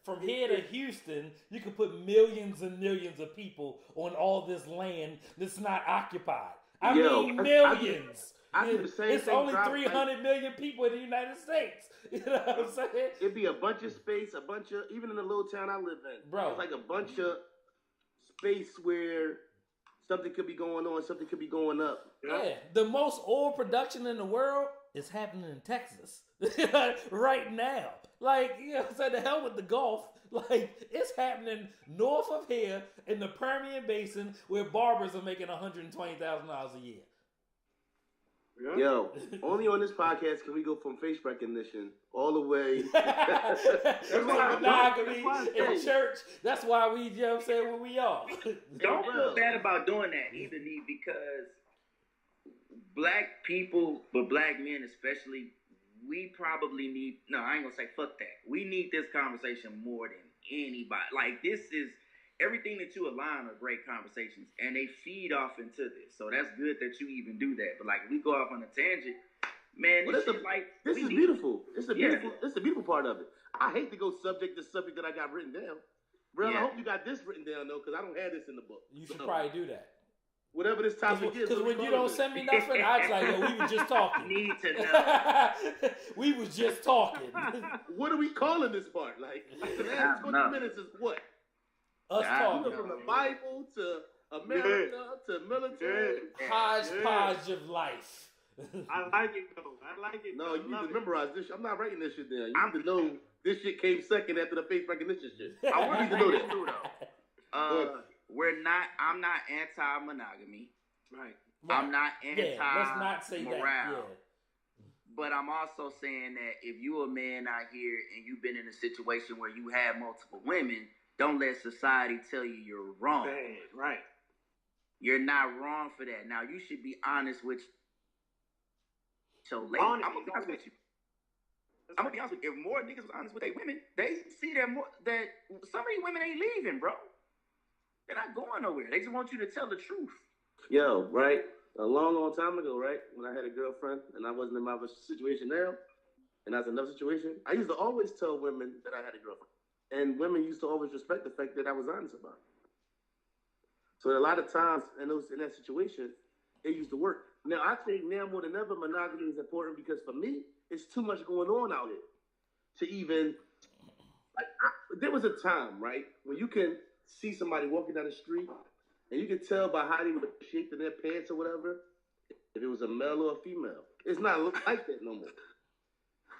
from here to Houston, you can put millions and millions of people on all this land that's not occupied. I mean, millions. I do the same it's thing. Only 300 million people in the United States. You know what I'm saying? It'd be a bunch of space, even in the little town I live in. Bro. It's like a bunch of space where something could be going on, something could be going up. Yeah. The most oil production in the world It's happening in Texas right now. Like, you know what I'm saying? The hell with the Gulf. Like, it's happening north of here in the Permian Basin where barbers are making $120,000 a year. Yeah. Yo, only on this podcast can we go from face recognition all the way. That's monogamy in church. That's why we, you know what I'm saying, where we are. Don't feel bad about doing that either, Nee, because black people, but black men especially, we probably need, no, I ain't gonna say fuck that. We need this conversation more than anybody. Like, this is, everything that you align are great conversations, and they feed off into this. So that's good that you even do that. But, like, we go off on a tangent. Man, this is beautiful. It's the beautiful part of it. I hate to go subject to subject that I got written down. Bro, I hope you got this written down, though, because I don't have this in the book. You should probably do that. Whatever this topic is. Because when you don't send me nothing, I was like, yo, we was just talking. Need to know. We was just talking. What are we calling this part? Like the last 20 minutes is what? Us talking. From the Bible to America to military. Hodgepodge of life. I like it, though. I like it. No, you need to memorize this. I'm not writing this shit down. You need to know this shit came second after the face recognition shit. I want you to know this too, though. I'm not anti-monogamy. Right. I'm not anti-morale. Let's not say that. Yeah. But I'm also saying that if you a man out here and you've been in a situation where you have multiple women, don't let society tell you you're wrong. Bad. Right. You're not wrong for that. Now, you should be honest with you. So, I'm going to be honest with you. I'm going to be honest with you. If more niggas was honest with their women, they see that some of these women ain't leaving, bro. They're not going nowhere. They just want you to tell the truth. Yo, right? A long, long time ago, right? When I had a girlfriend and I wasn't in my situation now, and that's another situation, I used to always tell women that I had a girlfriend. And women used to always respect the fact that I was honest about it. So a lot of times in that situation, it used to work. Now, I think now more than ever, monogamy is important because for me, it's too much going on out here to even, there was a time, right, when you can see somebody walking down the street and you can tell by how they would shape in their pants or whatever, if it was a male or a female. It's not like that no more.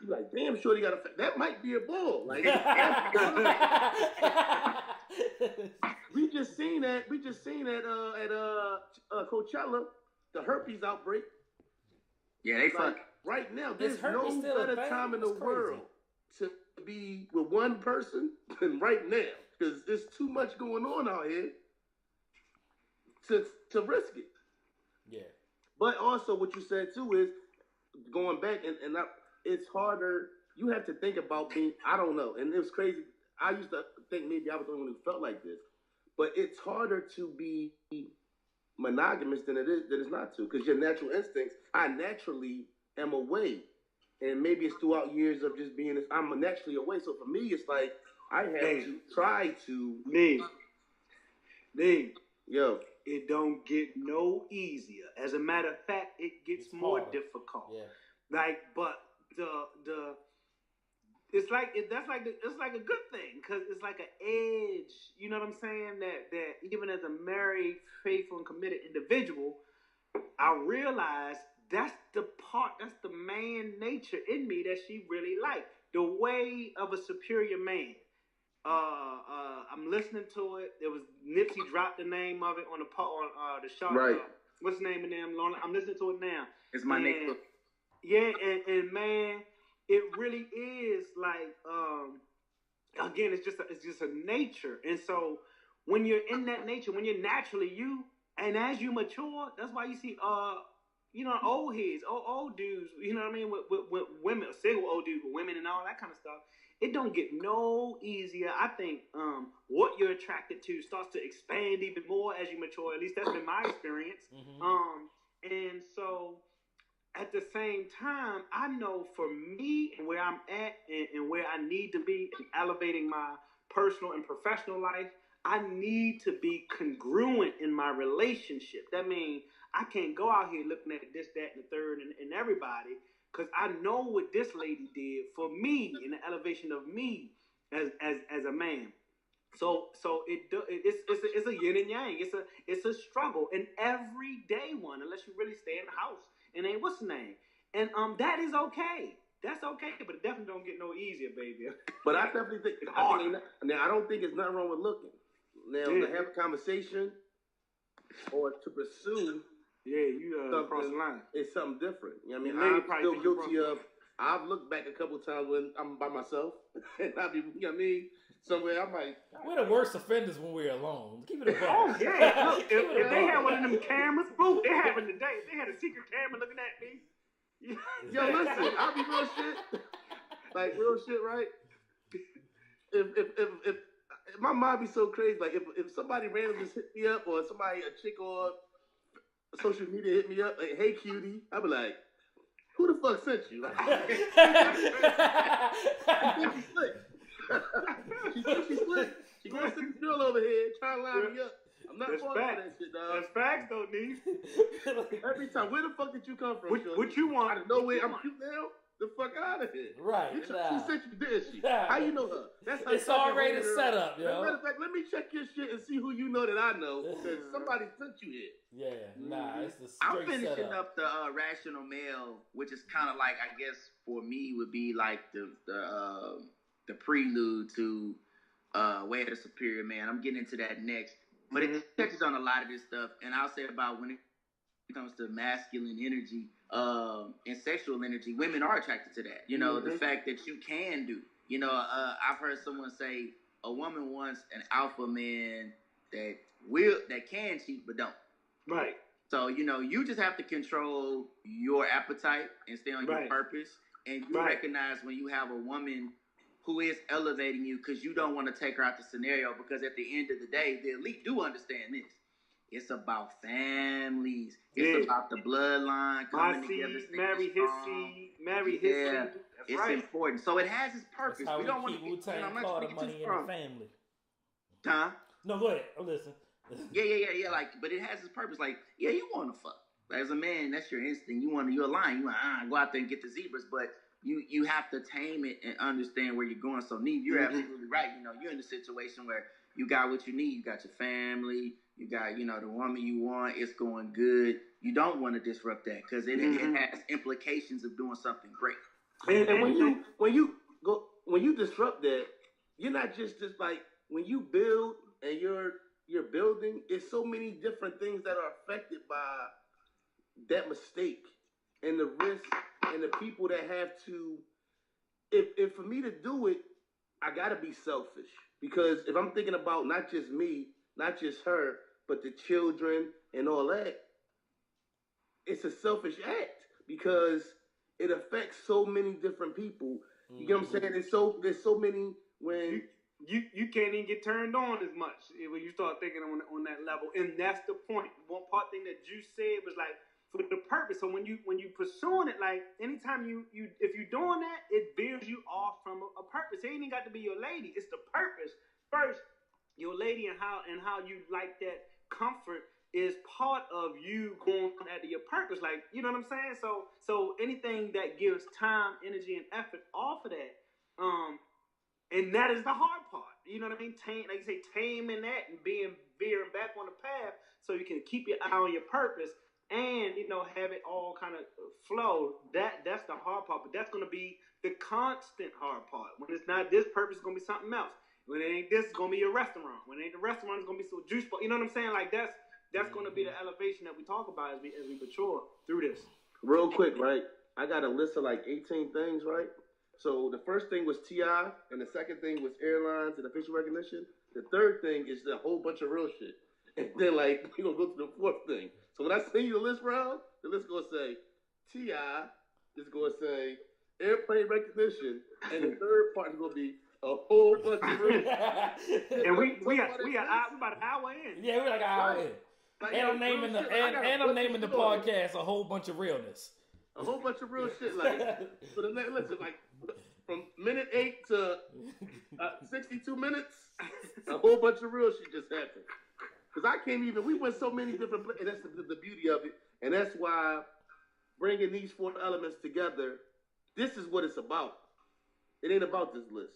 You're like, damn, shorty got that might be a bull. Like, we just seen that at Coachella, the herpes outbreak. Yeah, they fuck. Right now, there's no better time in the world to be with one person than right now. Because there's too much going on out here to risk it. Yeah. But also what you said too is, going back, and it's harder. You have to think about being, I don't know. And it was crazy. I used to think maybe I was the only one who felt like this. But it's harder to be monogamous than it is not to. Because your natural instincts, I naturally am away. And maybe it's throughout years of just being, I'm naturally away. So for me, it's like, I have to try to. Name. Yo. It don't get no easier. As a matter of fact, it gets more difficult. Yeah. Like, but it's like a good thing because it's like an edge. You know what I'm saying? That even as a married, faithful, and committed individual, I realize that's the man nature in me that she really liked. The way of a superior man. I'm listening to it. It was Nipsey dropped the name of it on the shot. Right. What's the name of them? I'm listening to it now. It's my name. Yeah, and man, it really is like again, it's just a nature. And so when you're in that nature, when you're naturally you, and as you mature, that's why you see old heads, old dudes, you know what I mean, with women, single old dudes with women and all that kind of stuff. It don't get no easier. I think what you're attracted to starts to expand even more as you mature. At least that's been my experience. Mm-hmm. And so at the same time, I know for me and where I'm at and where I need to be in elevating my personal and professional life, I need to be congruent in my relationship. That means I can't go out here looking at this, that, and the third and everybody. Because I know what this lady did for me in the elevation of me as a man. So it's a yin and yang. It's a struggle, an everyday one. Unless you really stay in the house and ain't what's the name. And that is okay. That's okay, but it definitely don't get no easier, baby. But I definitely think now I don't think it's nothing wrong with looking. Now to have a conversation or to pursue, you cross the line. It's something different. You know what I mean? Lady I'm still guilty of. I've looked back a couple times when I'm by myself, and I be, you know what I mean, somewhere I'm like, we're the worst offenders when we're alone. Keep it a buck. Oh yeah, look, if they had one of them cameras, boo, they have it today. If they had a secret camera looking at me. Yo, listen, I'll be real shit, like real shit, right? If my mind be so crazy, like if somebody random just hit me up, or somebody, a chick or social media hit me up, like, hey cutie, I'll be like, who the fuck sent you? Like, she thinks she's slick. She gonna send this girl over here trying to line me up. I'm not falling for that shit, dog. That's facts, though, Niece. Every time, where the fuck did you come from? What you want? Out of nowhere, I'm cute now. The fuck out of here. Right. She sent you, didn't she? Nah. How you know her? That's how it's already set up, yo. Matter of fact, let me check your shit and see who you know that I know, because somebody sent you here. Yeah, it's the straight I'm finishing setup. up the Rational Male, which is kind of like, I guess for me would be like the prelude to Way of the Superior Man. I'm getting into that next, but it touches on a lot of this stuff, and I'll say about when it comes to masculine energy and sexual energy, women are attracted to that. You know, the fact that you can do. You know, I've heard someone say a woman wants an alpha man that can cheat but don't. Right. So, you know, you just have to control your appetite and stay on your purpose. And you recognize when you have a woman who is elevating you, because you don't want to take her out the scenario, because at the end of the day, the elite do understand this. It's about families. It's about the bloodline coming together. Marry his seed. Marry his seed. That's it's important. So it has its purpose. That's how we don't want keep to Wu-Tang Carter money in the family. Huh? No, go ahead. I'm listening. Yeah. Like, but it has its purpose. Like, yeah, you want to fuck. As a man, that's your instinct. You're aligned. You want to go out there and get the zebras, but you have to tame it and understand where you're going. So, Neve, you're absolutely right. You know, you're in a situation where you got what you need. You got your family. You got, you know, the woman you want. It's going good. You don't want to disrupt that, because it has implications of doing something great. And when you disrupt that, you're not just like, when you build and you're building, it's so many different things that are affected by that mistake, and the risk, and the people that have to. If for me to do it, I gotta be selfish, because if I'm thinking about not just me, not just her, but the children and all that, it's a selfish act, because it affects so many different people. You get what I'm saying? There's so many when you can't even get turned on as much when you start thinking on that level, and that's the point. One part thing that you said was like, for the purpose. So when you pursuing it, like anytime you if you're doing that, it builds you off from a purpose. It ain't even got to be your lady. It's the purpose first. Your lady and how you like that comfort is part of you going after your purpose. Like, you know what I'm saying? So anything that gives time, energy, and effort off of that, and that is the hard part. You know what I mean? Like you say, taming that and veering back on the path so you can keep your eye on your purpose and, you know, have it all kind of flow. That's the hard part, but that's going to be the constant hard part. When it's not this purpose, it's going to be something else. When it ain't this, it's going to be a restaurant. When it ain't the restaurant, it's going to be so juice. You know what I'm saying? Like that's going to be the elevation that we talk about as we mature through this. Real quick, right? I got a list of like 18 things, right? So the first thing was T.I., and the second thing was airlines and the facial recognition. The third thing is a whole bunch of real shit. And then, like, we're going to go to the fourth thing. So when I send you the list, bro, the list going to say T.I., is going to say airplane recognition, and the third part is going to be a whole bunch of real shit. And we about an hour in. Yeah, we're like an hour in. Like, and I'm naming the podcast A Whole Bunch of Realness. A whole bunch of real shit, like, for the next, listen, like, from minute 8 to 62 minutes, a whole bunch of real shit just happened. Because I can't even, we went so many different places, and that's the beauty of it, and that's why bringing these 4 elements together, this is what it's about. It ain't about this list.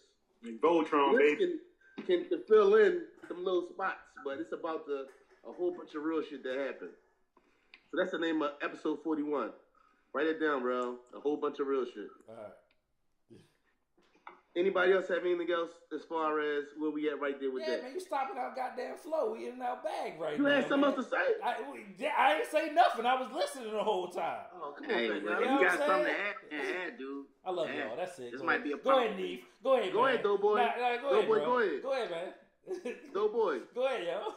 Voltron, baby. Can fill in some little spots, but it's about a whole bunch of real shit that happened. So that's the name of episode 41. Write it down, bro. A whole bunch of real shit. All right. Anybody else have anything else as far as where we at right there with that? Yeah, man, you stopping our goddamn flow. We in our bag right you now. You had something man. else to say? I ain't say nothing. I was listening the whole time. Oh, come hey, on, well, man. you got something to add, dude. I love y'all. That's it. This might be a Go ahead, Neve. Go ahead, Go man. ahead, Doughboy. Go ahead, Go ahead. Go ahead, man. Doughboy. Go ahead, yo.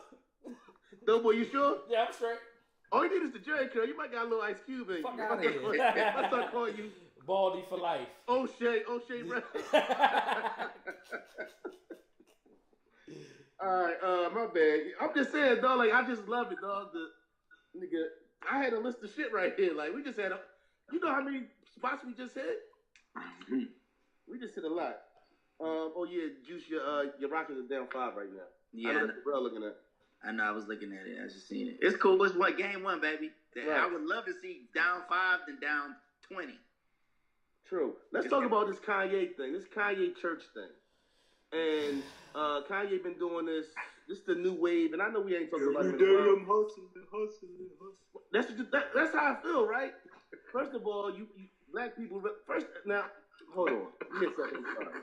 Doughboy, you sure? Yeah, I'm straight. All you need is the Jerry curl. You might got a little Ice Cube in you. Fuck out of here. I start calling you Baldy for life. O'Shea Brown. All right, my bad. I'm just saying, dog. Like, I just love it, dog. The nigga, I had a list of shit right here. Like, we just had you know how many spots we just hit? We just hit a lot. Oh yeah, Juice, your Rockets are down 5 right now. Yeah, I know what bro looking at. I know. I was looking at it. I just seen it. It's cool. It's what game 1, baby. Right. I would love to see down 5 than down 20. True. Let's talk about this Kanye thing. This Calle Church thing. And Kanye been doing this. This is the new wave, and I know we ain't talking about it. I'm hustling. That's how I feel, right? First of all, you black people. First, now hold on. Give me a second. I'm sorry.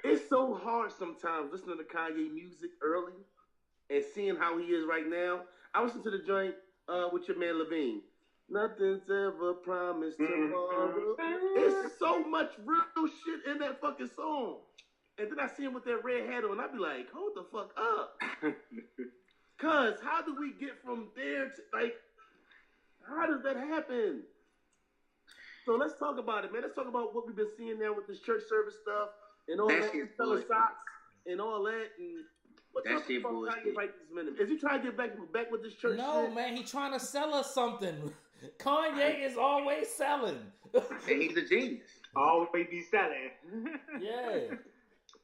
It's so hard sometimes listening to Kanye music early and seeing how he is right now. I listened to the joint with your man Levine. Nothing's ever promised tomorrow. It's so much real shit in that fucking song. And then I see him with that red hat on. I be like, hold the fuck up. Cause how do we get from there to like? How does that happen? So let's talk about it, man. Let's talk about what we've been seeing now with this church service stuff and all that selling socks and all that. And what's up about Kanye right this minute? Is he trying to get back with this church? No, shit? man, he trying to sell us something. Kanye is always selling. And he's a genius. Always be selling. Yeah.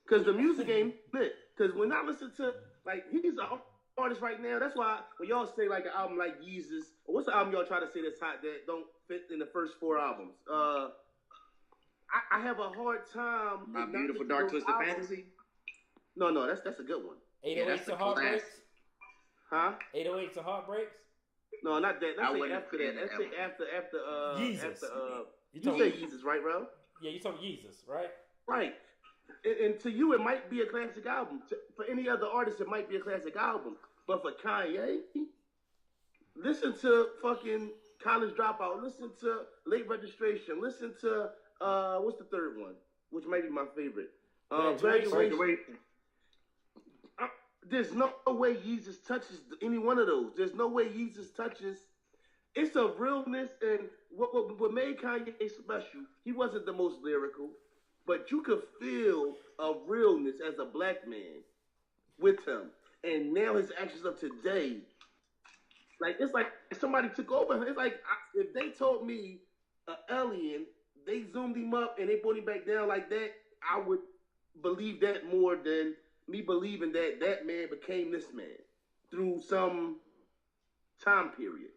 Because the music ain't lit. Because when I listen to, like, he's an artist right now. That's why when y'all say, like, an album like Yeezus, or what's the album y'all try to say that's hot that don't fit in the first 4 albums? I have a hard time. My Beautiful Dark Twisted Fantasy? No, that's a good one. 808s and Heartbreaks? Huh? 808s and Heartbreaks? No, not that. That's after that. That's after Yeezus. You say Yeezus, right, bro? Yeah, you talking Yeezus, right? Right. And to you, it might be a classic album. For any other artist, it might be a classic album. But for Kanye, listen to fucking College Dropout. Listen to Late Registration. Listen to, what's the third one? Which might be my favorite. Graduation. There's no way Yeezus touches any one of those. There's no way Yeezus touches. It's a realness, and what made Kanye special, he wasn't the most lyrical, but you could feel a realness as a black man with him. And now his actions of today, like, it's like somebody took over him. It's like if they told me an alien, they zoomed him up and they brought him back down like that, I would believe that more than me believing that that man became this man through some time period.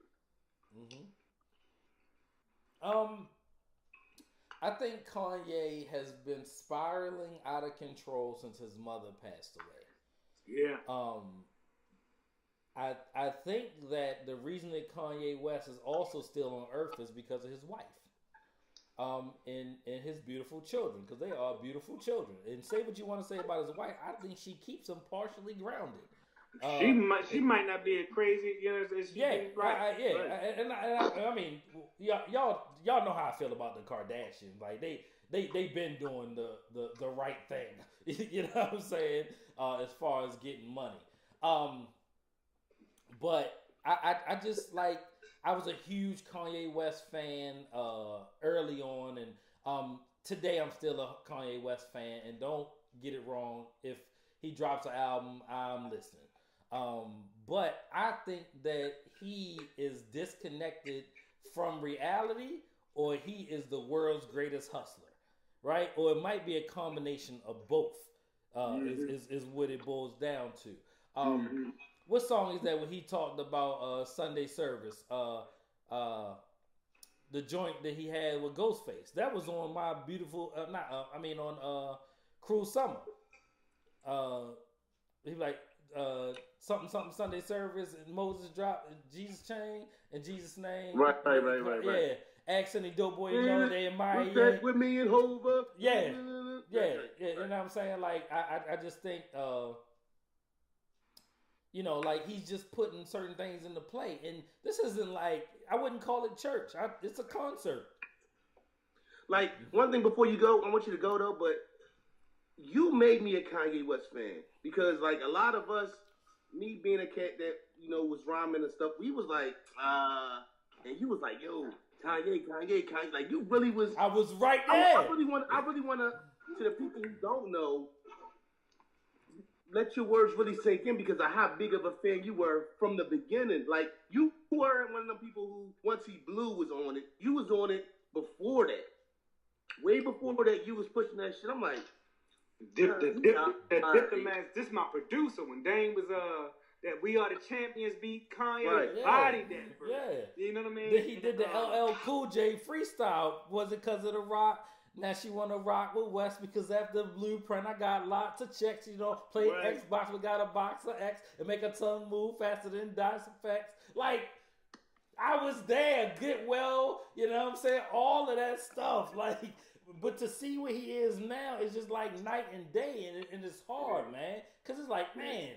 I think Kanye has been spiraling out of control since his mother passed away. Yeah. I think that the reason that Kanye West is also still on Earth is because of his wife. And his beautiful children, because they are beautiful children. And say what you want to say about his wife, I think she keeps him partially grounded. She might not be a crazy, you know. Right. I mean, y'all know how I feel about the Kardashians. Like they been doing the right thing. You know what I'm saying? As far as getting money. But I just like. I was a huge Kanye West fan early on, and today I'm still a Kanye West fan. And don't get it wrong, if he drops an album, I'm listening. But I think that he is disconnected from reality, or he is the world's greatest hustler, right? Or it might be a combination of both. Is what it boils down to. What song is that when he talked about Sunday service? The joint that he had with Ghostface. That was on my beautiful, on Cruel Summer. He like something Sunday service, and Moses dropped Jesus chain in Jesus' name. Right. Yeah, ask any dope boy, you know, they admire What's you. that with me and Hova? Yeah. Yeah, you know what I'm saying? Like, I just think, you know, like he's just putting certain things into play. And this isn't like, I wouldn't call it church. It's a concert. Like, one thing before you go, I want you to go though, but you made me a Kanye West fan. Because, like, a lot of us, me being a cat that, you know, was rhyming and stuff, we was like, and you was like, yo, Kanye. Like, you really was. I was right there. I really want to, to the people who don't know, let your words really sink in because of how big of a fan you were from the beginning. Like, you were one of them people who, once he blew, was on it. You was on it before that. Way before that, you was pushing that shit. I'm like, Dip the match. This is my producer. When Dame was that We Are the Champions beat Kanye, bodied that. Bro. Yeah, you know what I mean. Then he did the LL Cool J freestyle. Was it because of the Rock? Now she wanna rock with West because after Blueprint, I got lots of checks. You know, play Xbox. We got a box of X and make a tongue move faster than DOS effects. Like, I was there. Get well. You know what I'm saying? All of that stuff. Like. But to see where he is now is just like night and day, and it's hard, man. Because it's like, man,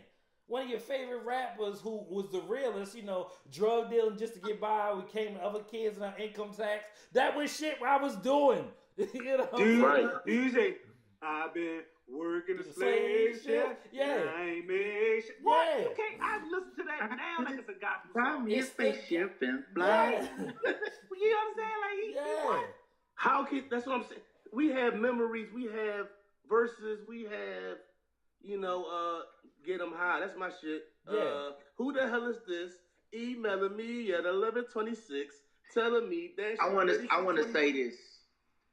one of your favorite rappers who was the realest, you know, drug dealing just to get by, we came to other kids and our income tax. That was shit I was doing. You know? Do you say, I've been working the slave shit? Yeah. I ain't made shit. What? You can't, I listen to that now like it's a gospel song. Buy me a spaceship and fly. You know what I'm saying? Like, how can, that's what I'm saying. We have memories, we have verses, we have, you know, Get 'em High. That's my shit. Yeah. Who the hell is this? Emailing me at 11:26, telling me that. I want to say this.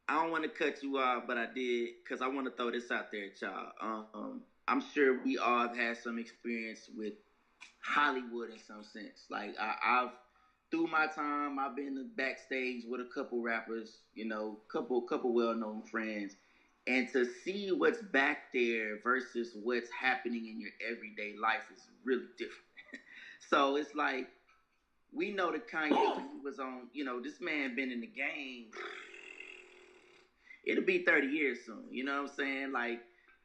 I don't want to cut you off, but I did because I want to throw this out there, y'all. I'm sure we all have had some experience with Hollywood in some sense. Like I've through my time, I've been backstage with a couple rappers, you know, couple well-known friends, and to see what's back there versus what's happening in your everyday life is really different. So it's like, we know that Kanye was on, you know, this man been in the game. It'll be 30 years soon, you know what I'm saying? Like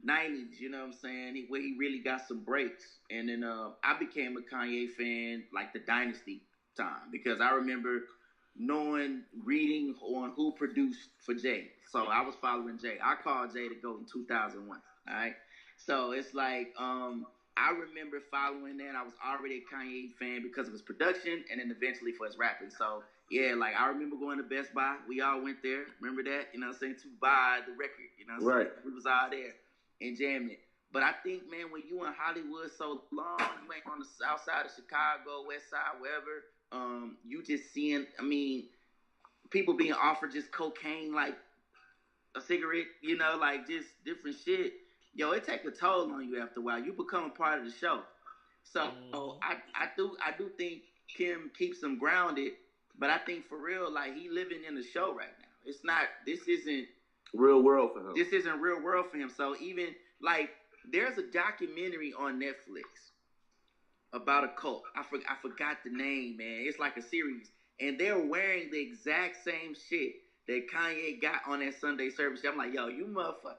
90s, you know what I'm saying? Where he really got some breaks. And then I became a Kanye fan like the Dynasty time because I remember reading on who produced for Jay. So I was following Jay. I called Jay to go in 2001. All right. So it's like, I remember following that. I was already a Kanye fan because of his production and then eventually for his rapping. So yeah, like I remember going to Best Buy. We all went there. Remember that? You know what I'm saying? To buy the record. You know what I'm saying? We was all there and jamming it. But I think, man, when you in Hollywood so long, you ain't on the south side of Chicago, west side, wherever, you just seeing, I mean, people being offered just cocaine like a cigarette, you know, like just different shit. Yo, it take a toll on you after a while. You become a part of the show. So I do think Kim keeps him grounded, but I think for real, like he living in the show right now. This isn't real world for him. This isn't real world for him. So even like there's a documentary on Netflix about a cult. I forgot the name, man. It's like a series. And they're wearing the exact same shit that Kanye got on that Sunday service. I'm like, yo, you motherfucker.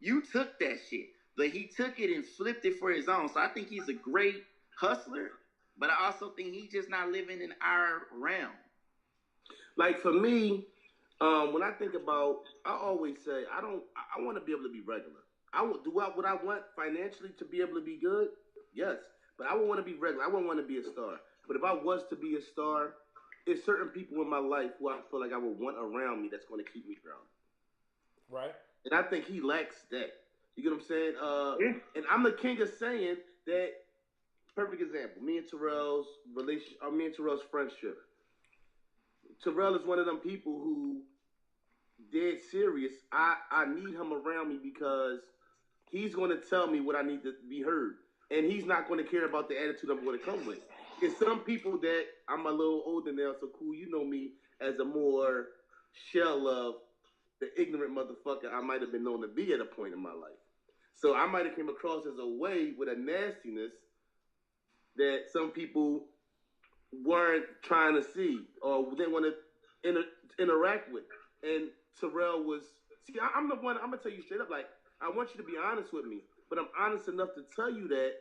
You took that shit. But he took it and flipped it for his own. So I think he's a great hustler. But I also think he's just not living in our realm. Like for me, when I think about, I always say, I want to be able to be regular. Would I want financially to be able to be good? Yes. But I would want to be regular. I wouldn't want to be a star. But if I was to be a star, there's certain people in my life who I feel like I would want around me that's going to keep me grounded. Right. And I think he lacks that. You get what I'm saying? And I'm the king of saying that. Perfect example. Me and Terrell's friendship. Terrell is one of them people who, dead serious, I need him around me because he's going to tell me what I need to be heard. And he's not going to care about the attitude I'm going to come with. It's some people that I'm a little older now, so cool, you know me as a more shell of the ignorant motherfucker I might have been known to be at a point in my life. So I might have came across as a way with a nastiness that some people weren't trying to see or didn't want to interact with. And Terrell was, I'm the one, I'm going to tell you straight up, like, I want you to be honest with me, but I'm honest enough to tell you that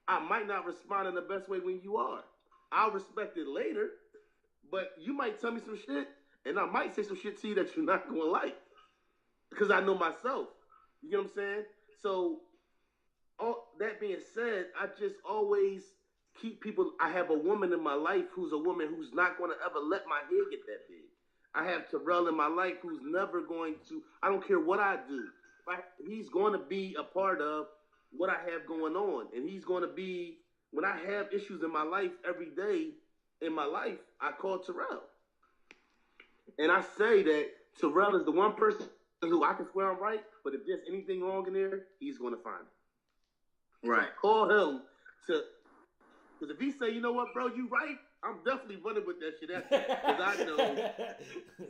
I might not respond in the best way when you are. I'll respect it later, but you might tell me some shit, and I might say some shit to you that you're not going to like, because I know myself. You get what I'm saying? So, all that being said, I just always keep people, I have a woman in my life who's a woman who's not going to ever let my head get that big. I have Terrell in my life who's never going to, I don't care what I do, he's going to be a part of what I have going on. And he's going to be, when I have issues in my life every day in my life, I call Terrell. And I say that Terrell is the one person who I can swear I'm right, but if there's anything wrong in there, he's going to find it. Right. So call him to, because if he say, you know what, bro, you right, I'm definitely running with that shit. Because I know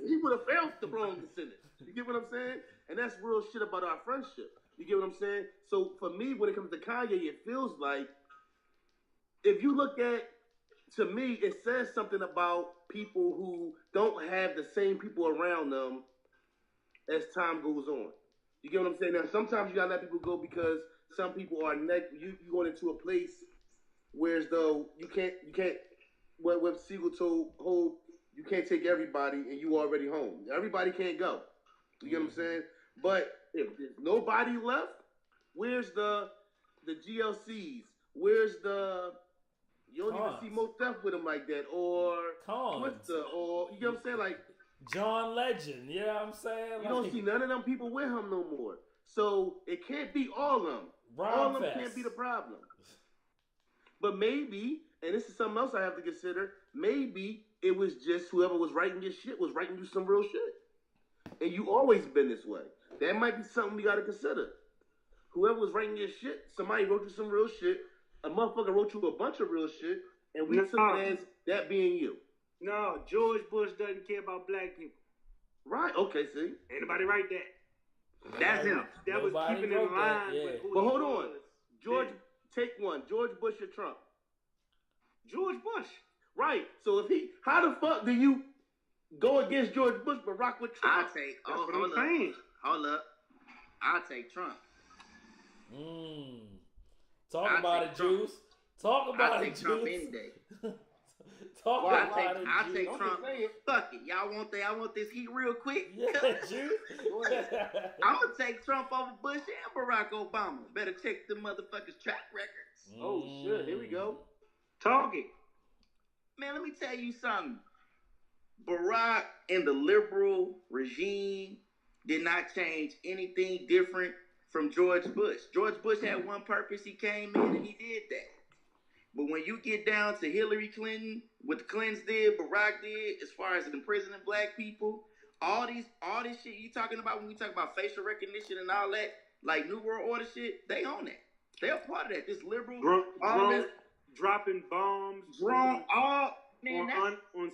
he would have failed the wrong sentence. You get what I'm saying? And that's real shit about our friendship. You get what I'm saying? So for me, when it comes to Kanye, it feels like, if you look at, to me, it says something about people who don't have the same people around them as time goes on. You get what I'm saying? Now, sometimes you gotta let people go because some people are you going into a place where as though you can't. What Siegel told Hope, you can't take everybody, and you already home. Everybody can't go. You get what I'm saying? But if there's nobody left, where's the GLCs? Where's the, you don't even see Most Def with him like that, or Twister, or you get what I'm saying? Like John Legend, you know what I'm saying? You don't see none of them people with him no more. So it can't be all of them. All of them can't be the problem. But maybe, and this is something else I have to consider, maybe it was just whoever was writing your shit was writing you some real shit. And you always been this way. That might be something we got to consider. Whoever was writing your shit, somebody wrote you some real shit, a motherfucker wrote you a bunch of real shit, and we took it as that being you. No, George Bush doesn't care about black people. Right, okay, see? Anybody write that? That's him. That was keeping in line with who But he hold was. on. George, take one. George Bush or Trump? George Bush. Right. So if how the fuck do you go against George Bush but rock with Trump? Hold up. I'll take Trump. Talk about it, Juice. Talk about it, Juice. I'll take Trump any day. I'll take Trump. Fuck it. Y'all want this heat real quick? Yeah, Juice. I'm going to take Trump over Bush and Barack Obama. Better check the motherfuckers' track records. Oh, shit. Here we go. Talk it. Man, let me tell you something. Barack and the liberal regime did not change anything different from George Bush. George Bush had one purpose. He came in and he did that. But when you get down to Hillary Clinton, what the Clintons did, Barack did, as far as imprisoning black people, all this shit you talking about when we talk about facial recognition and all that, like New World Order shit, they own that. They're part of that. This liberal dropping bombs on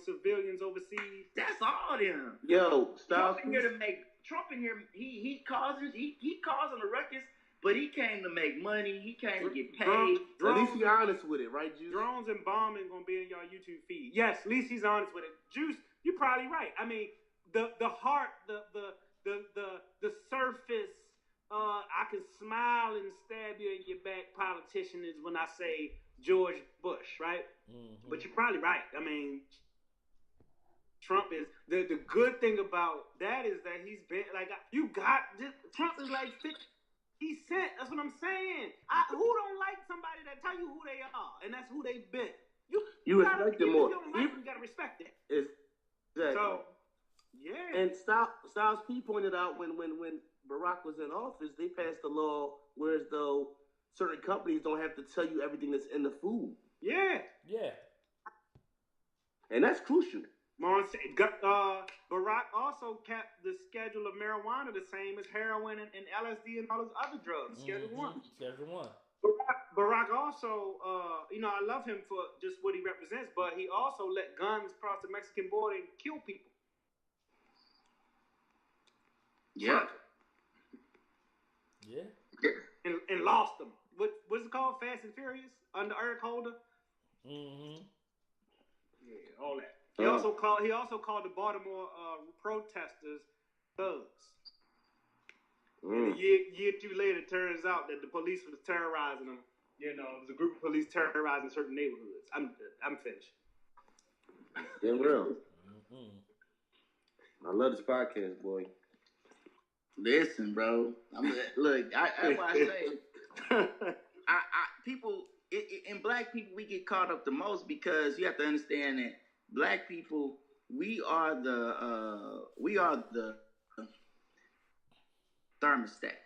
civilians overseas. That's all them. Yo, stop. Trump in here, he causing a ruckus. But he came to make money. He came to get paid. At least he's honest with it, right, Juice? Drones and bombing gonna be in y'all YouTube feed. Yes, at least he's honest with it. Juice, you're probably right. I mean, the heart, the surface. I can smile and stab you in your back. Politician is when I say George Bush, right? Mm-hmm. But you're probably right. I mean, Trump is the good thing about that is that he's been like Trump is like 50. He sent. That's what I'm saying. Who don't like somebody that tell you who they are, and that's who they've been. You respect them more. If you don't like them, you gotta respect that. Exactly. So, yeah. And Styles P pointed out when Barack was in office, they passed a law whereas though certain companies don't have to tell you everything that's in the food. Yeah. Yeah. And that's crucial. Barack also kept the schedule of marijuana the same as heroin and LSD and all those other drugs. Schedule 1. Schedule 1. Barack also, I love him for just what he represents, but he also let guns cross the Mexican border and kill people. Yeah. Yeah. And lost them. What's it called? Fast and Furious? Under Eric Holder? Mm-hmm. Yeah, all that. He also called the Baltimore protesters thugs. And a year or two later, it turns out that the police was terrorizing them. You know, it was a group of police terrorizing certain neighborhoods. I'm finished. Damn real. I love this podcast, boy. Listen, bro. Look, that's why I say, people, in black people, we get caught up the most because you have to understand that black people, we are the thermostat.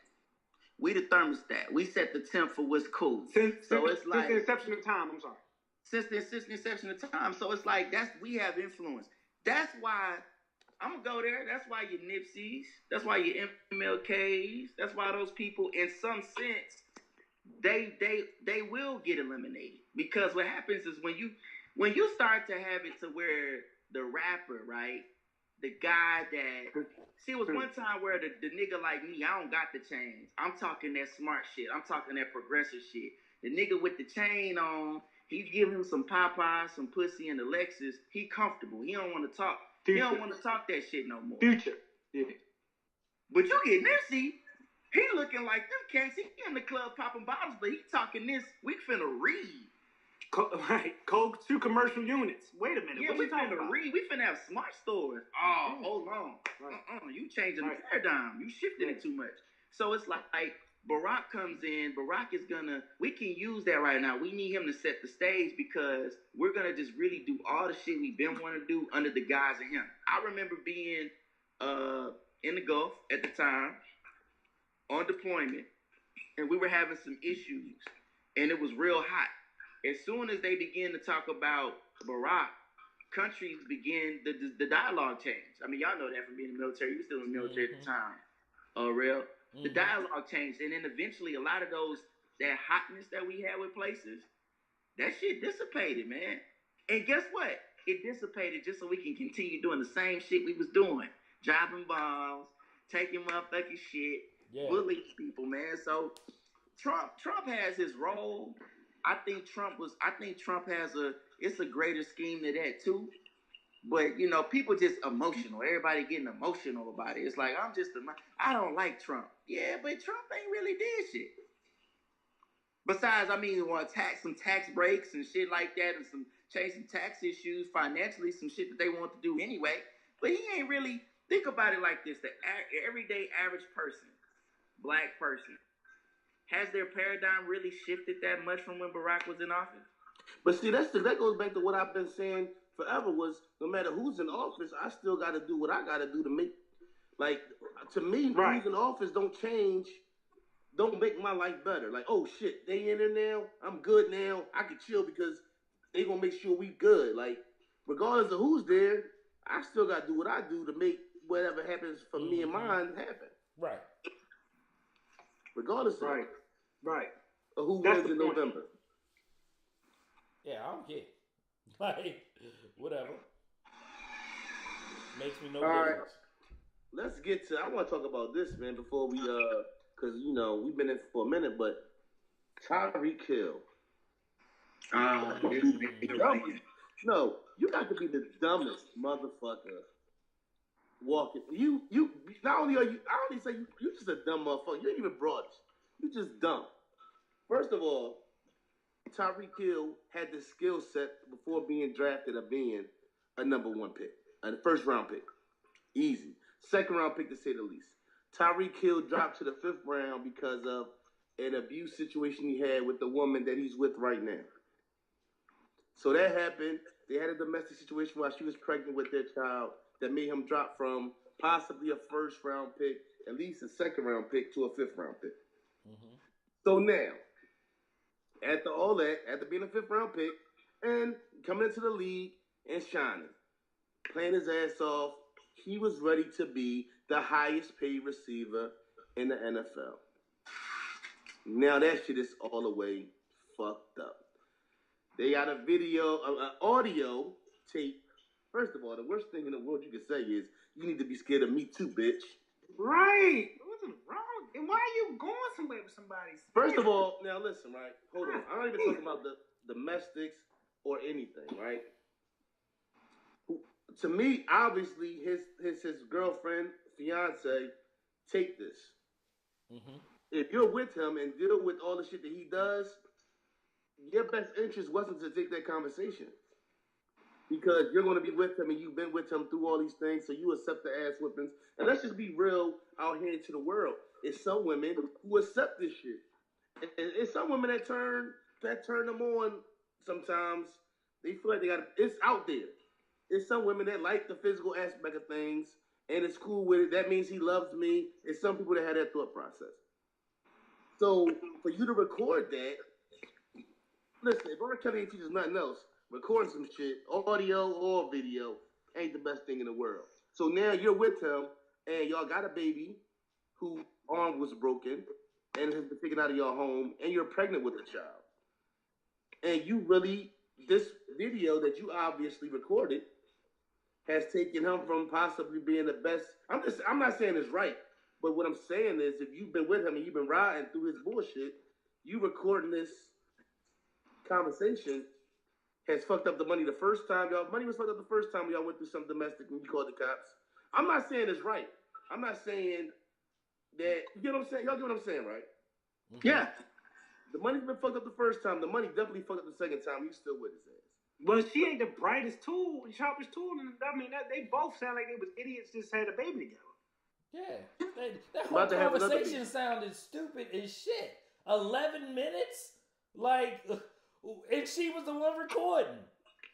We the thermostat. We set the temp for what's cool. Since the inception of time, I'm sorry. Since the inception of time. So it's like we have influence. That's why I'm gonna go there. That's why your Nipseys, that's why your MLKs, that's why those people, in some sense, they will get eliminated. Because what happens is when you start to have it to where the rapper, right? The guy that it was one time where the nigga like me, I don't got the chains. I'm talking that smart shit. I'm talking that progressive shit. The nigga with the chain on, he give him some Popeye, some pussy, and the Lexus. He comfortable. He don't want to talk. Future. He don't want to talk that shit no more. Future. Yeah. But you get Nipsey, he looking like them cats. He in the club popping bottles, but he talking this. We finna read. Right, Coke 2 commercial units. Wait a minute. Yeah, we finna read. We finna have smart stores. Oh, hold on. Right. You changing the paradigm. You shifting it too much. So it's like Barack comes in. Barack is we can use that right now. We need him to set the stage because we're gonna just really do all the shit we've been wanting to do under the guise of him. I remember being in the Gulf at the time on deployment, and we were having some issues, and it was real hot. As soon as they begin to talk about Barack, countries begin, the dialogue changed. I mean, y'all know that from being in the military. You were still in the military at the time. Real. The dialogue changed. And then eventually a lot of that hotness that we had with places, that shit dissipated, man. And guess what? It dissipated just so we can continue doing the same shit we was doing. Dropping bombs, taking motherfucking shit, bullying people, man. So Trump has his role. I think Trump has it's a greater scheme to that too. But, you know, people just emotional. Everybody getting emotional about it. It's like, I don't like Trump. Yeah, but Trump ain't really did shit. Besides, I mean, you want some tax breaks and shit like that and change some tax issues, financially, some shit that they want to do anyway. But he ain't really, think about it like this. The everyday average person, black person, has their paradigm really shifted that much from when Barack was in office? But see, that goes back to what I've been saying forever was no matter who's in office, I still got to do what I got to do to make, like, to me, who's in office don't make my life better. Like, oh shit, they in there now, I'm good now, I can chill because they gonna make sure we good. Like, regardless of who's there, I still got to do what I do to make whatever happens for me and mine happen. Right. Regardless of Right. Who wins in November? Yeah, I don't care. Like, whatever. Makes me no difference. Let's get to. I want to talk about this, man, before we because you know we've been in for a minute, but Tyreek Hill. No, you got to be the dumbest motherfucker walking. You not only are you. I only say you just a dumb motherfucker. You ain't even broad. You just dumb. First of all, Tyreek Hill had the skill set before being drafted of being a number one pick, a first round pick. Easy. Second round pick to say the least. Tyreek Hill dropped to the 5th round because of an abuse situation he had with the woman that he's with right now. So that happened. They had a domestic situation while she was pregnant with their child that made him drop from possibly a first round pick, at least a second round pick, to a 5th round pick. Mm-hmm. So now, after all that, after being a 5th round pick and coming into the league and shining, playing his ass off, he was ready to be the highest paid receiver in the NFL. Now that shit is all the way fucked up. They got a video, an audio tape. First of all, the worst thing in the world you can say is, you need to be scared of me too, bitch. Right. What's wrong? And why are you going somewhere with somebody? First of all, now listen, right? Hold on. I'm not even talking about the domestics or anything, right? to me, obviously, his girlfriend, fiance, take this. Mm-hmm. If you're with him and deal with all the shit that he does, your best interest wasn't to take that conversation. Because you're going to be with him and you've been with him through all these things, so you accept the ass whippings. And let's just be real out here into the world. It's some women who accept this shit. And it's some women that turn them on sometimes. They feel like they got it's out there. It's some women that like the physical aspect of things and it's cool with it. That means he loves me. It's some people that have that thought process. So for you to record that, listen, if R. Kelly teaches nothing else, recording some shit, audio or video, ain't the best thing in the world. So now you're with him and y'all got a baby whose arm was broken and has been taken out of your home and you're pregnant with a child. And you really, this video that you obviously recorded has taken him from possibly being the best. I'm not saying it's right, but what I'm saying is if you've been with him and you've been riding through his bullshit, you recording this conversation has fucked up the money the first time. Money was fucked up the first time y'all went through some domestic and you called the cops. I'm not saying it's right. I'm not saying that, you know what I'm saying? Y'all get what I'm saying, right? Mm-hmm. Yeah. The money's been fucked up the first time. The money definitely fucked up the second time. You still with his ass. But she ain't the brightest tool, sharpest tool. And I mean, they both sound like they was idiots just had a baby together. Yeah. That whole conversation sounded stupid as shit. 11 minutes? Like, and she was the one recording.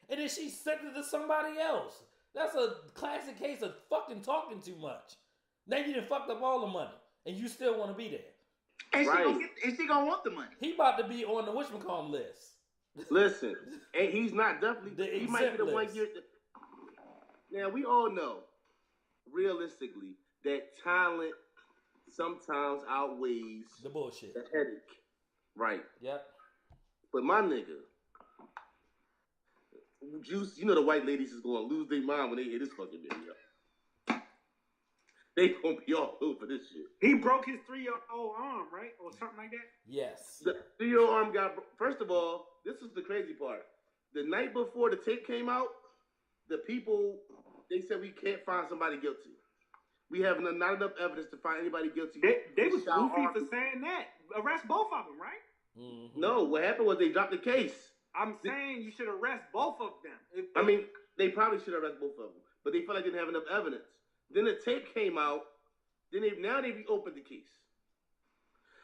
And then she sent it to somebody else. That's a classic case of fucking talking too much. Now you done fucked up all the money. And you still want to be there. And she gonna want the money. He about to be on the whatchamacallit list. Listen, and he's not definitely. He might be the 1 year. Now we all know, realistically, that talent sometimes outweighs the bullshit, the headache. Right. Yep. But my nigga, Juice, you know the white ladies is gonna lose their mind when they hear this fucking video. They gonna be all over this shit. He broke his 3-year-old arm, right? Or something like that? Yes. The 3-year-old arm got... First of all, this is the crazy part. The night before the tape came out, the people, they said we can't find somebody guilty. We have not enough evidence to find anybody guilty. They was goofy for saying that. Arrest both of them, right? Mm-hmm. No, what happened was they dropped the case. I'm saying you should arrest both of them. I mean, they probably should arrest both of them. But they felt like they didn't have enough evidence. Then the tape came out. Then they reopened the case.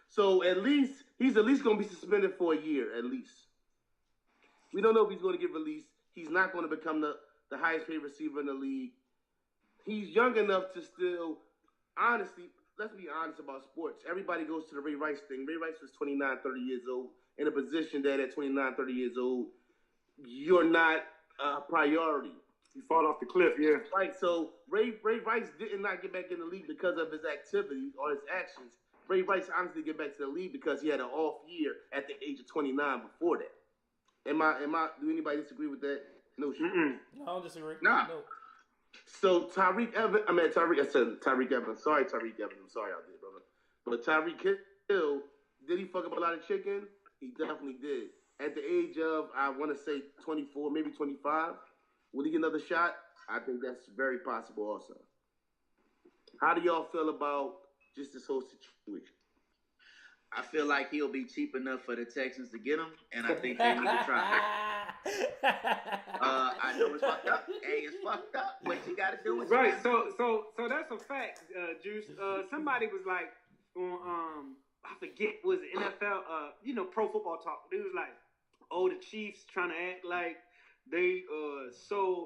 So he's at least going to be suspended for a year, at least. We don't know if he's going to get released. He's not going to become the highest paid receiver in the league. He's young enough to still, honestly, let's be honest about sports. Everybody goes to the Ray Rice thing. Ray Rice was 29, 30 years old, in a position that at 29, 30 years old, you're not a priority. He fall off the cliff, yeah. Right, so Ray Rice did not get back in the league because of his activities or his actions. Ray Rice honestly get back to the league because he had an off year at the age of 29 before that. Do anybody disagree with that? No shit. No, I don't disagree. Nah. No. So Tyreek Evans. Sorry, Tyreek Evans. I'm sorry out there, brother. But Tyreek Hill, did he fuck up a lot of chicken? He definitely did. At the age of, I want to say 24, maybe 25, will he get another shot? I think that's very possible also. How do y'all feel about just this whole situation? I feel like he'll be cheap enough for the Texans to get him, and I think they need to try. I know it's fucked up. Hey, it's fucked up. What you got to do is right. So that's a fact, Juice. Somebody was like on I forget, was it NFL? Pro Football Talk. They was like, oh, the Chiefs trying to act like they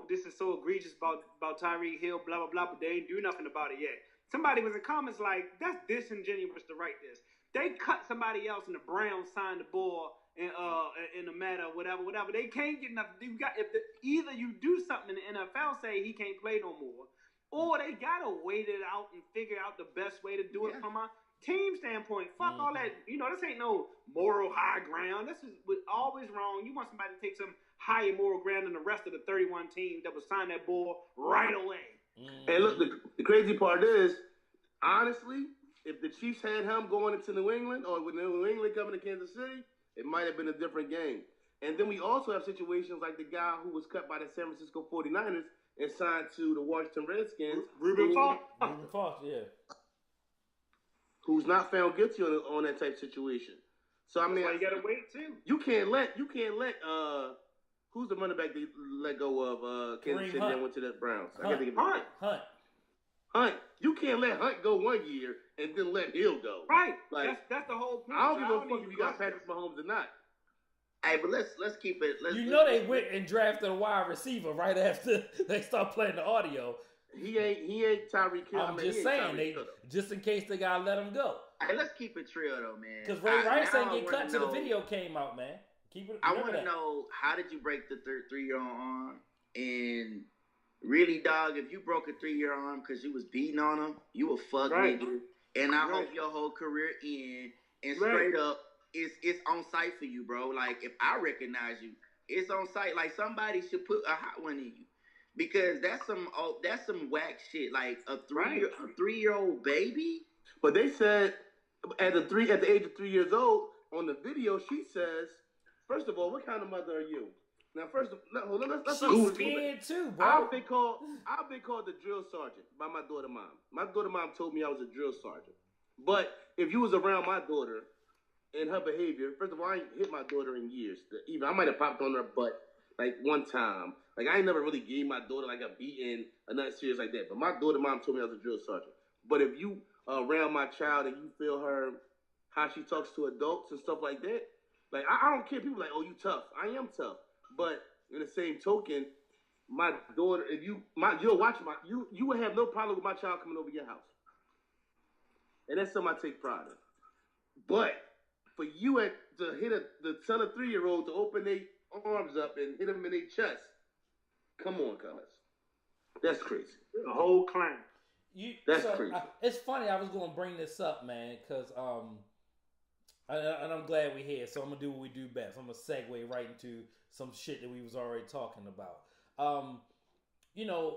this is so egregious about Tyreek Hill, blah blah blah, but they ain't do nothing about it yet. Somebody was in comments like, that's disingenuous to write this. They cut somebody else and the Browns signed the ball in the matter, whatever. They can't get enough. Either you do something in the NFL, say he can't play no more, or they gotta wait it out and figure out the best way to do it from a team standpoint. Fuck all that. This ain't no moral high ground. This is always wrong. You want somebody to take some higher moral ground than the rest of the 31 teams that would sign that ball right away. And look, the crazy part is, honestly, if the Chiefs had him going into New England or with New England coming to Kansas City, it might have been a different game. And then we also have situations like the guy who was cut by the San Francisco 49ers and signed to the Washington Redskins. Reuben Fox. Reuben Fox, yeah. Who's not found guilty on that type of situation. So I mean, you gotta wait too. You can't let who's the running back they let go of Kansas City that went to the Browns? Hunt. You can't let Hunt go 1 year and then let Hill go. Right. Like that's the whole point. I don't give a fuck if you got Patrick Mahomes or not. Hey, but let's keep it. They went and drafted a wide receiver right after they start playing the audio. He ain't Tyreek Hill. I'm just saying, just in case they gotta let him go. Hey, let's keep it real though, man. Because Ray Rice ain't get cut till the video came out, man. I want to know, how did you break the 3-year-old arm? And really, dog, if you broke a 3-year arm because you was beating on him, you a fuck nigga. And I hope your whole career end. And straight up, it's on sight for you, bro. Like, if I recognize you, it's on sight. Like, somebody should put a hot one in you. Because that's some whack shit. Like, a 3-year-old baby? But they said at the age of 3 years old, on the video, she says, first of all, what kind of mother are you? Now, let's she's scared too, bro. I've been called the drill sergeant by my daughter mom. My daughter mom told me I was a drill sergeant. But if you was around my daughter and her behavior, first of all, I ain't hit my daughter in years. Even I might have popped on her butt like one time. Like I ain't never really gave my daughter like a beating or nothing serious like that. But my daughter mom told me I was a drill sergeant. But if you around my child and you feel her how she talks to adults and stuff like that, like I don't care. People like, oh, you tough. I am tough. But in the same token, my daughter, if you'll watch you would have no problem with my child coming over your house. And that's something I take pride in. But for you to tell a 3-year-old to open their arms up and hit them in their chest, come on, cuz. That's crazy. The whole clan. That's crazy. It's funny. I was going to bring this up, man, because and I'm glad we're here. So I'm gonna do what we do best. I'm gonna segue right into some shit that we was already talking about. You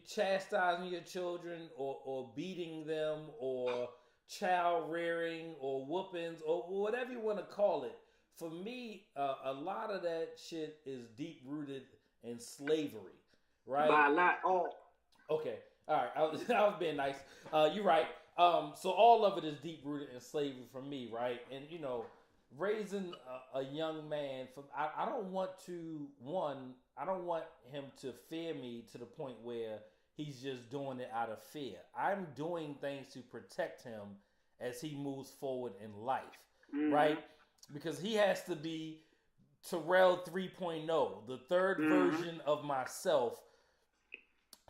chastising your children or beating them or child rearing or whoopings or whatever you want to call it. For me, a lot of that shit is deep rooted in slavery, right? By a lot. Oh. Okay. All right. I was being nice. You're right. So all of it is deep rooted in slavery for me, right? And raising a young man, I don't want him to fear me to the point where he's just doing it out of fear. I'm doing things to protect him as he moves forward in life, right? Because he has to be Terrell 3.0, the third version of myself,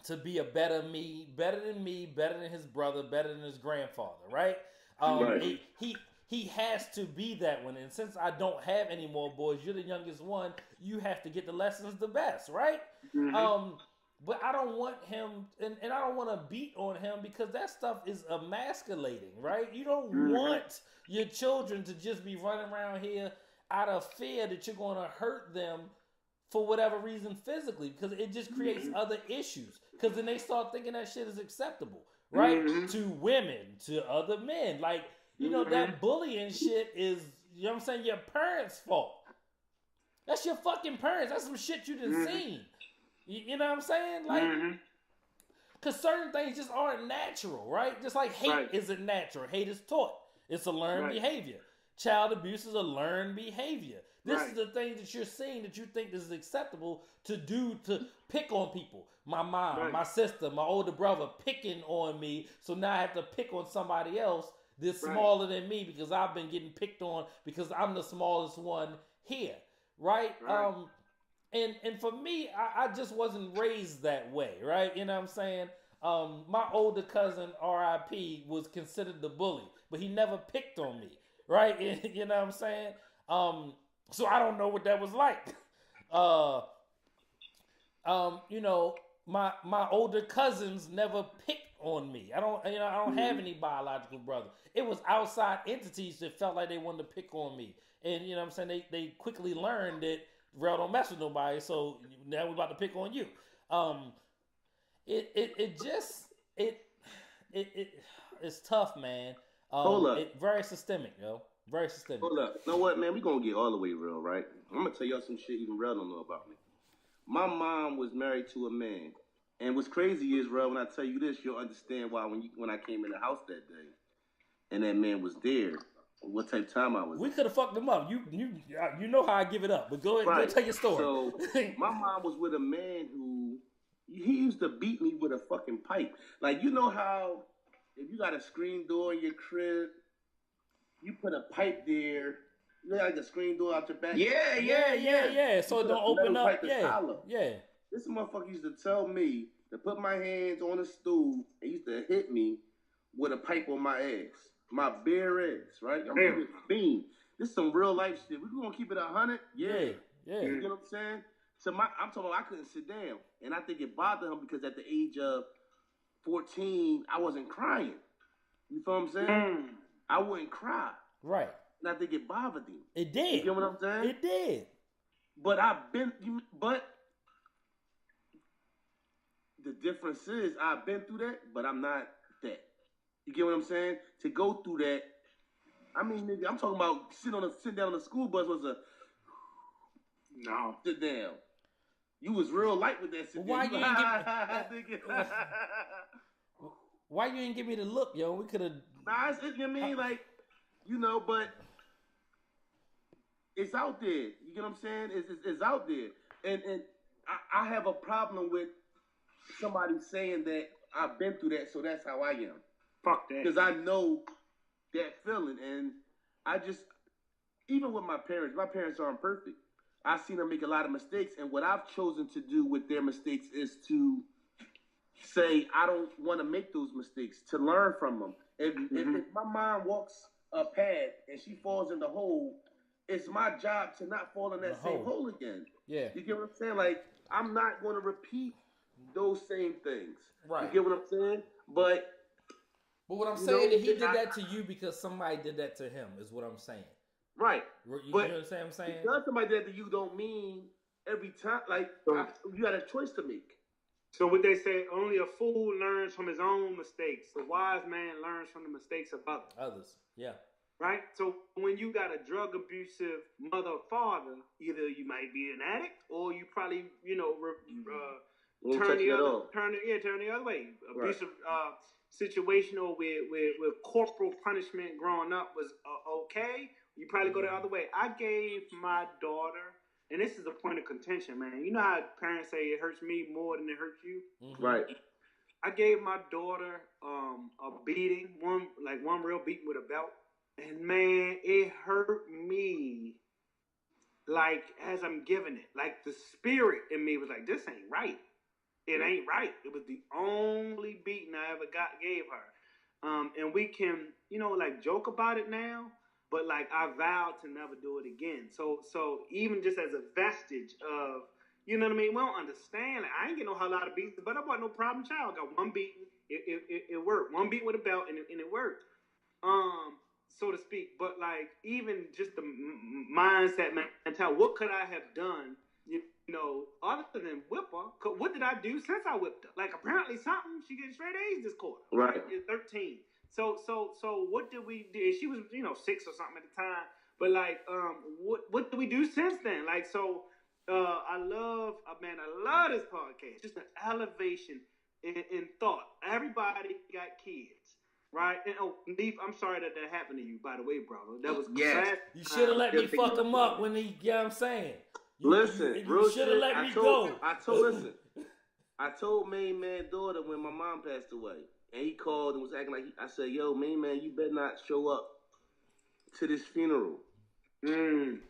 to be a better me, better than me, better than his brother, better than his grandfather, right? Right. He has to be that one. And since I don't have any more boys, you're the youngest one, you have to get the lessons the best, right? But I don't want him, and I don't want to beat on him because that stuff is emasculating, right? You don't want your children to just be running around here out of fear that you're going to hurt them for whatever reason physically, because it just creates other issues. Because then they start thinking that shit is acceptable, right? To women, to other men. Like, that bullying shit is, what I'm saying, your parents' fault. That's your fucking parents. That's some shit you done seen. You know what I'm saying? Like, because certain things just aren't natural, right? Just like hate isn't natural. Hate is taught. It's a learned behavior. Child abuse is a learned behavior. This is the thing that you're seeing that you think is acceptable to do, to pick on people. My mom, my sister, my older brother picking on me. So now I have to pick on somebody else that's smaller than me because I've been getting picked on because I'm the smallest one here. Right? And for me, I just wasn't raised that way. Right? You know what I'm saying? My older cousin, R.I.P., was considered the bully, but he never picked on me. Right? You know what I'm saying? So I don't know what that was like. My older cousins never picked on me. I don't have any biological brother. It was outside entities that felt like they wanted to pick on me. And you know what I'm saying? They quickly learned that Rel don't mess with nobody, so now we're about to pick on you. It's tough, man. Hold up. Very systemic, yo. Very systemic. Hold up. You know what, man? We're going to get all the way real, right? I'm going to tell y'all some shit even Rel don't know about me. My mom was married to a man And what's crazy is, bro, when I tell you this, you'll understand why when I came in the house that day, and that man was there, what type of time I was. We could have fucked him up. You know how I give it up, but go ahead, go tell your story. So my mom was with a man who he used to beat me with a fucking pipe. Like, you know how if you got a screen door in your crib, you put a pipe there. You know, like a screen door out your back. Yeah. So it don't open up. Yeah. This motherfucker used to tell me to put my hands on a stool and used to hit me with a pipe on my ass. My bare ass, right? I'm gonna beam. This is some real life shit. We gonna keep it 100? Yeah. You know what I'm saying? So I'm talking about I couldn't sit down. And I think it bothered him because at the age of 14, I wasn't crying. You feel what I'm saying? I wouldn't cry. Right. And I think it bothered him. It did. You know what I'm saying? It did. But the difference is I've been through that, but I'm not that. You get what I'm saying? To go through that, I mean, nigga, I'm talking about sitting down on the school bus was sit down. You was real light with that sit Why down. Why you ain't give me the look, yo? We could have. Nah, you know what I mean? Like, you know, but it's out there. You get what I'm saying? It's out there. And I have a problem with somebody saying that I've been through that, so that's how I am. Fuck that. Because I know that feeling. And I just, even with my parents aren't perfect. I've seen them make a lot of mistakes. And what I've chosen to do with their mistakes is to say, I don't want to make those mistakes, to learn from them. If my mom walks a path and she falls in the hole, it's my job to not fall in that same hole again. Yeah. You get what I'm saying? Like, I'm not going to repeat those same things. Right. You get what I'm saying? But what I'm saying is he did that to you because somebody did that to him, is what I'm saying. Right. You but know what I'm saying? Because somebody did that to you don't mean every time, like, you got a choice to make. So what they say, only a fool learns from his own mistakes. A wise man learns from the mistakes of others. Others, yeah. Right? So when you got a drug abusive mother or father, either you might be an addict or you probably, turn the other way. Abusive situational with corporal punishment growing up was okay. You probably go the other way. I gave my daughter, and this is a point of contention, man. You know how parents say it hurts me more than it hurts you? Mm-hmm. Right. I gave my daughter a beating, one real beating with a belt. And man, it hurt me like as I'm giving it. Like the spirit in me was like, this ain't right. It ain't right. It was the only beating I ever gave her. And we can, joke about it now, but like I vowed to never do it again. So even just as a vestige of, you know what I mean? We don't understand. Like, I ain't get no whole lot of beatings, but I wasn't no problem child. Got one beating. It worked. One beat with a belt and it worked. So to speak, but like even just the mindset, mentality. What could I have done, other than whip her? What did I do since I whipped her? Like apparently something. She getting straight A's this quarter. Right. 13. So what did we do? She was 6 or something at the time. But like what did we do since then? Like so, I love this podcast. Just an elevation in thought. Everybody got kids. Right? And Neef, I'm sorry that happened to you, by the way, brother. That was classic. You should have let me fuck him up when he, you know what I'm saying? You should have let me go. I told Main Man daughter when my mom passed away, and he called and was acting like, I said, yo, Main Man, you better not show up to this funeral. You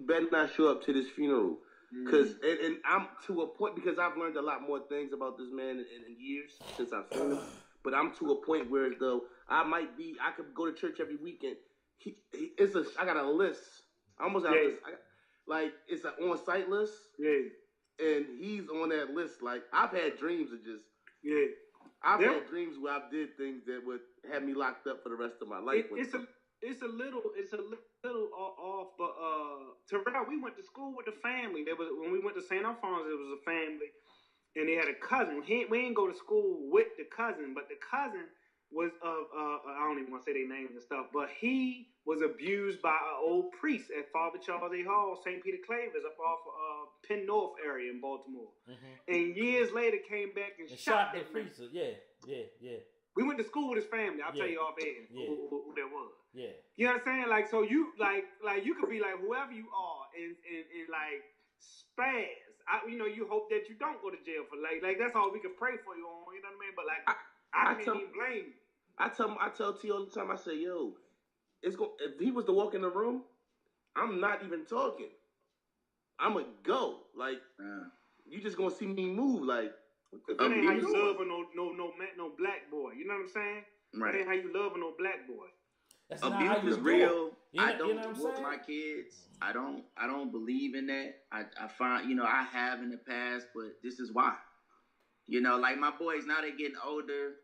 better not show up to this funeral. Because, and I'm to a point, because I've learned a lot more things about this man in years since I've seen him. But I'm to a point where though I could go to church every weekend. I got a list. I almost have a list. It's an on-site list. Yeah. And he's on that list. Like I've had dreams of just. Yeah. I've had dreams where I did things that would have me locked up for the rest of my life. It's a little off, but Terrell, we went to school with the family. When we went to St. Alphonse, it was a family. And they had a cousin. We didn't go to school with the cousin, but the cousin was of I don't even want to say their names and stuff, but he was abused by an old priest at Father Charles A. Hall, St. Peter Clavers, up off Penn North area in Baltimore. And years later came back and shot the that priest. man. Yeah. We went to school with his family. I'll tell you off air who that was. Yeah. You know what I'm saying? Like, so you like you could be like whoever you are and like spaz. You hope that you don't go to jail for like that's all we can pray for you on. You know what I mean? But like I can't even blame you. I tell T all the time. I say, yo, if he was to walk in the room, I'm not even talking. I'ma go. Like you just gonna see me move. Like that ain't how you love no black boy. You know what I'm saying? Right. That ain't how you love no black boy. That's abuse is real. I don't whoop my kids. I don't believe in that. I find I have in the past, but this is why. Like my boys now they're getting older.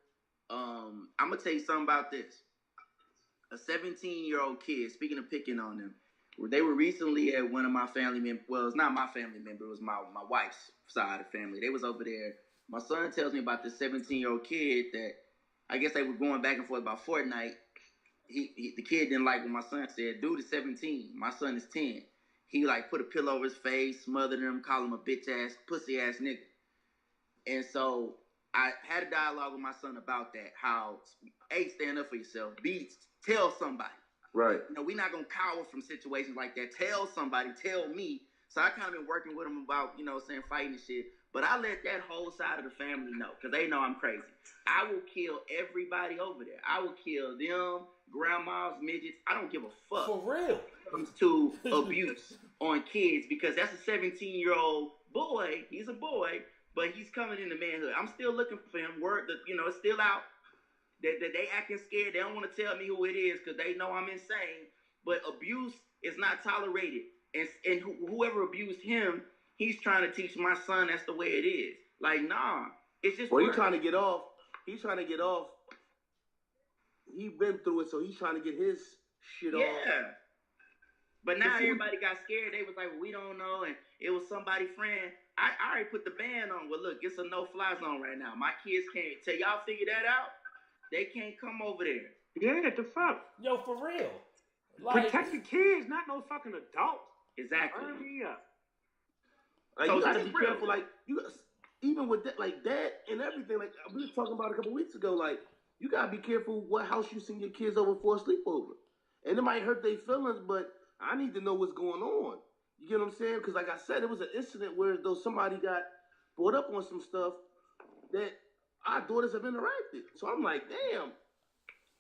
I'm gonna tell you something about this. A 17-year-old kid. Speaking of picking on them, they were recently at one of my family members. Well, it's not my family member. It was my wife's side of the family. They was over there. My son tells me about this 17-year-old kid that I guess they were going back and forth about Fortnite. The kid didn't like what my son said. Dude is 17. My son is 10. He like put a pillow over his face, smothered him, called him a bitch ass, pussy ass nigga. And so I had a dialogue with my son about that. How A, stand up for yourself. B, tell somebody. Right. We're not gonna cower from situations like that. Tell somebody. Tell me. So I kind of been working with him about saying fighting and shit. But I let that whole side of the family know because they know I'm crazy. I will kill everybody over there. I will kill them, grandmas, midgets. I don't give a fuck. For real. When it comes to abuse on kids because that's a 17-year-old boy. He's a boy, but he's coming into manhood. I'm still looking for him. It's still out. They acting scared. They don't want to tell me who it is because they know I'm insane. But abuse is not tolerated. And whoever abused him, he's trying to teach my son that's the way it is. Like, nah. It's just he's trying to get off. He's trying to get off. He been through it, so he's trying to get his shit off. Yeah. But now everybody got scared. They was like, well, we don't know. And it was somebody's friend. I already put the ban on. Well, look, it's a no-fly zone right now. My kids can't. Till y'all figure that out, they can't come over there. Yeah, the fuck? Yo, for real. Protect the kids, not no fucking adults. Exactly. Like, so you gotta be careful. Like, even with that, like that and everything. Like we were talking about a couple weeks ago. Like, you gotta be careful what house you send your kids over for a sleepover. And it might hurt their feelings, but I need to know what's going on. You get what I'm saying? Because like I said, it was an incident where though somebody got brought up on some stuff that our daughters have interacted. So I'm like, damn,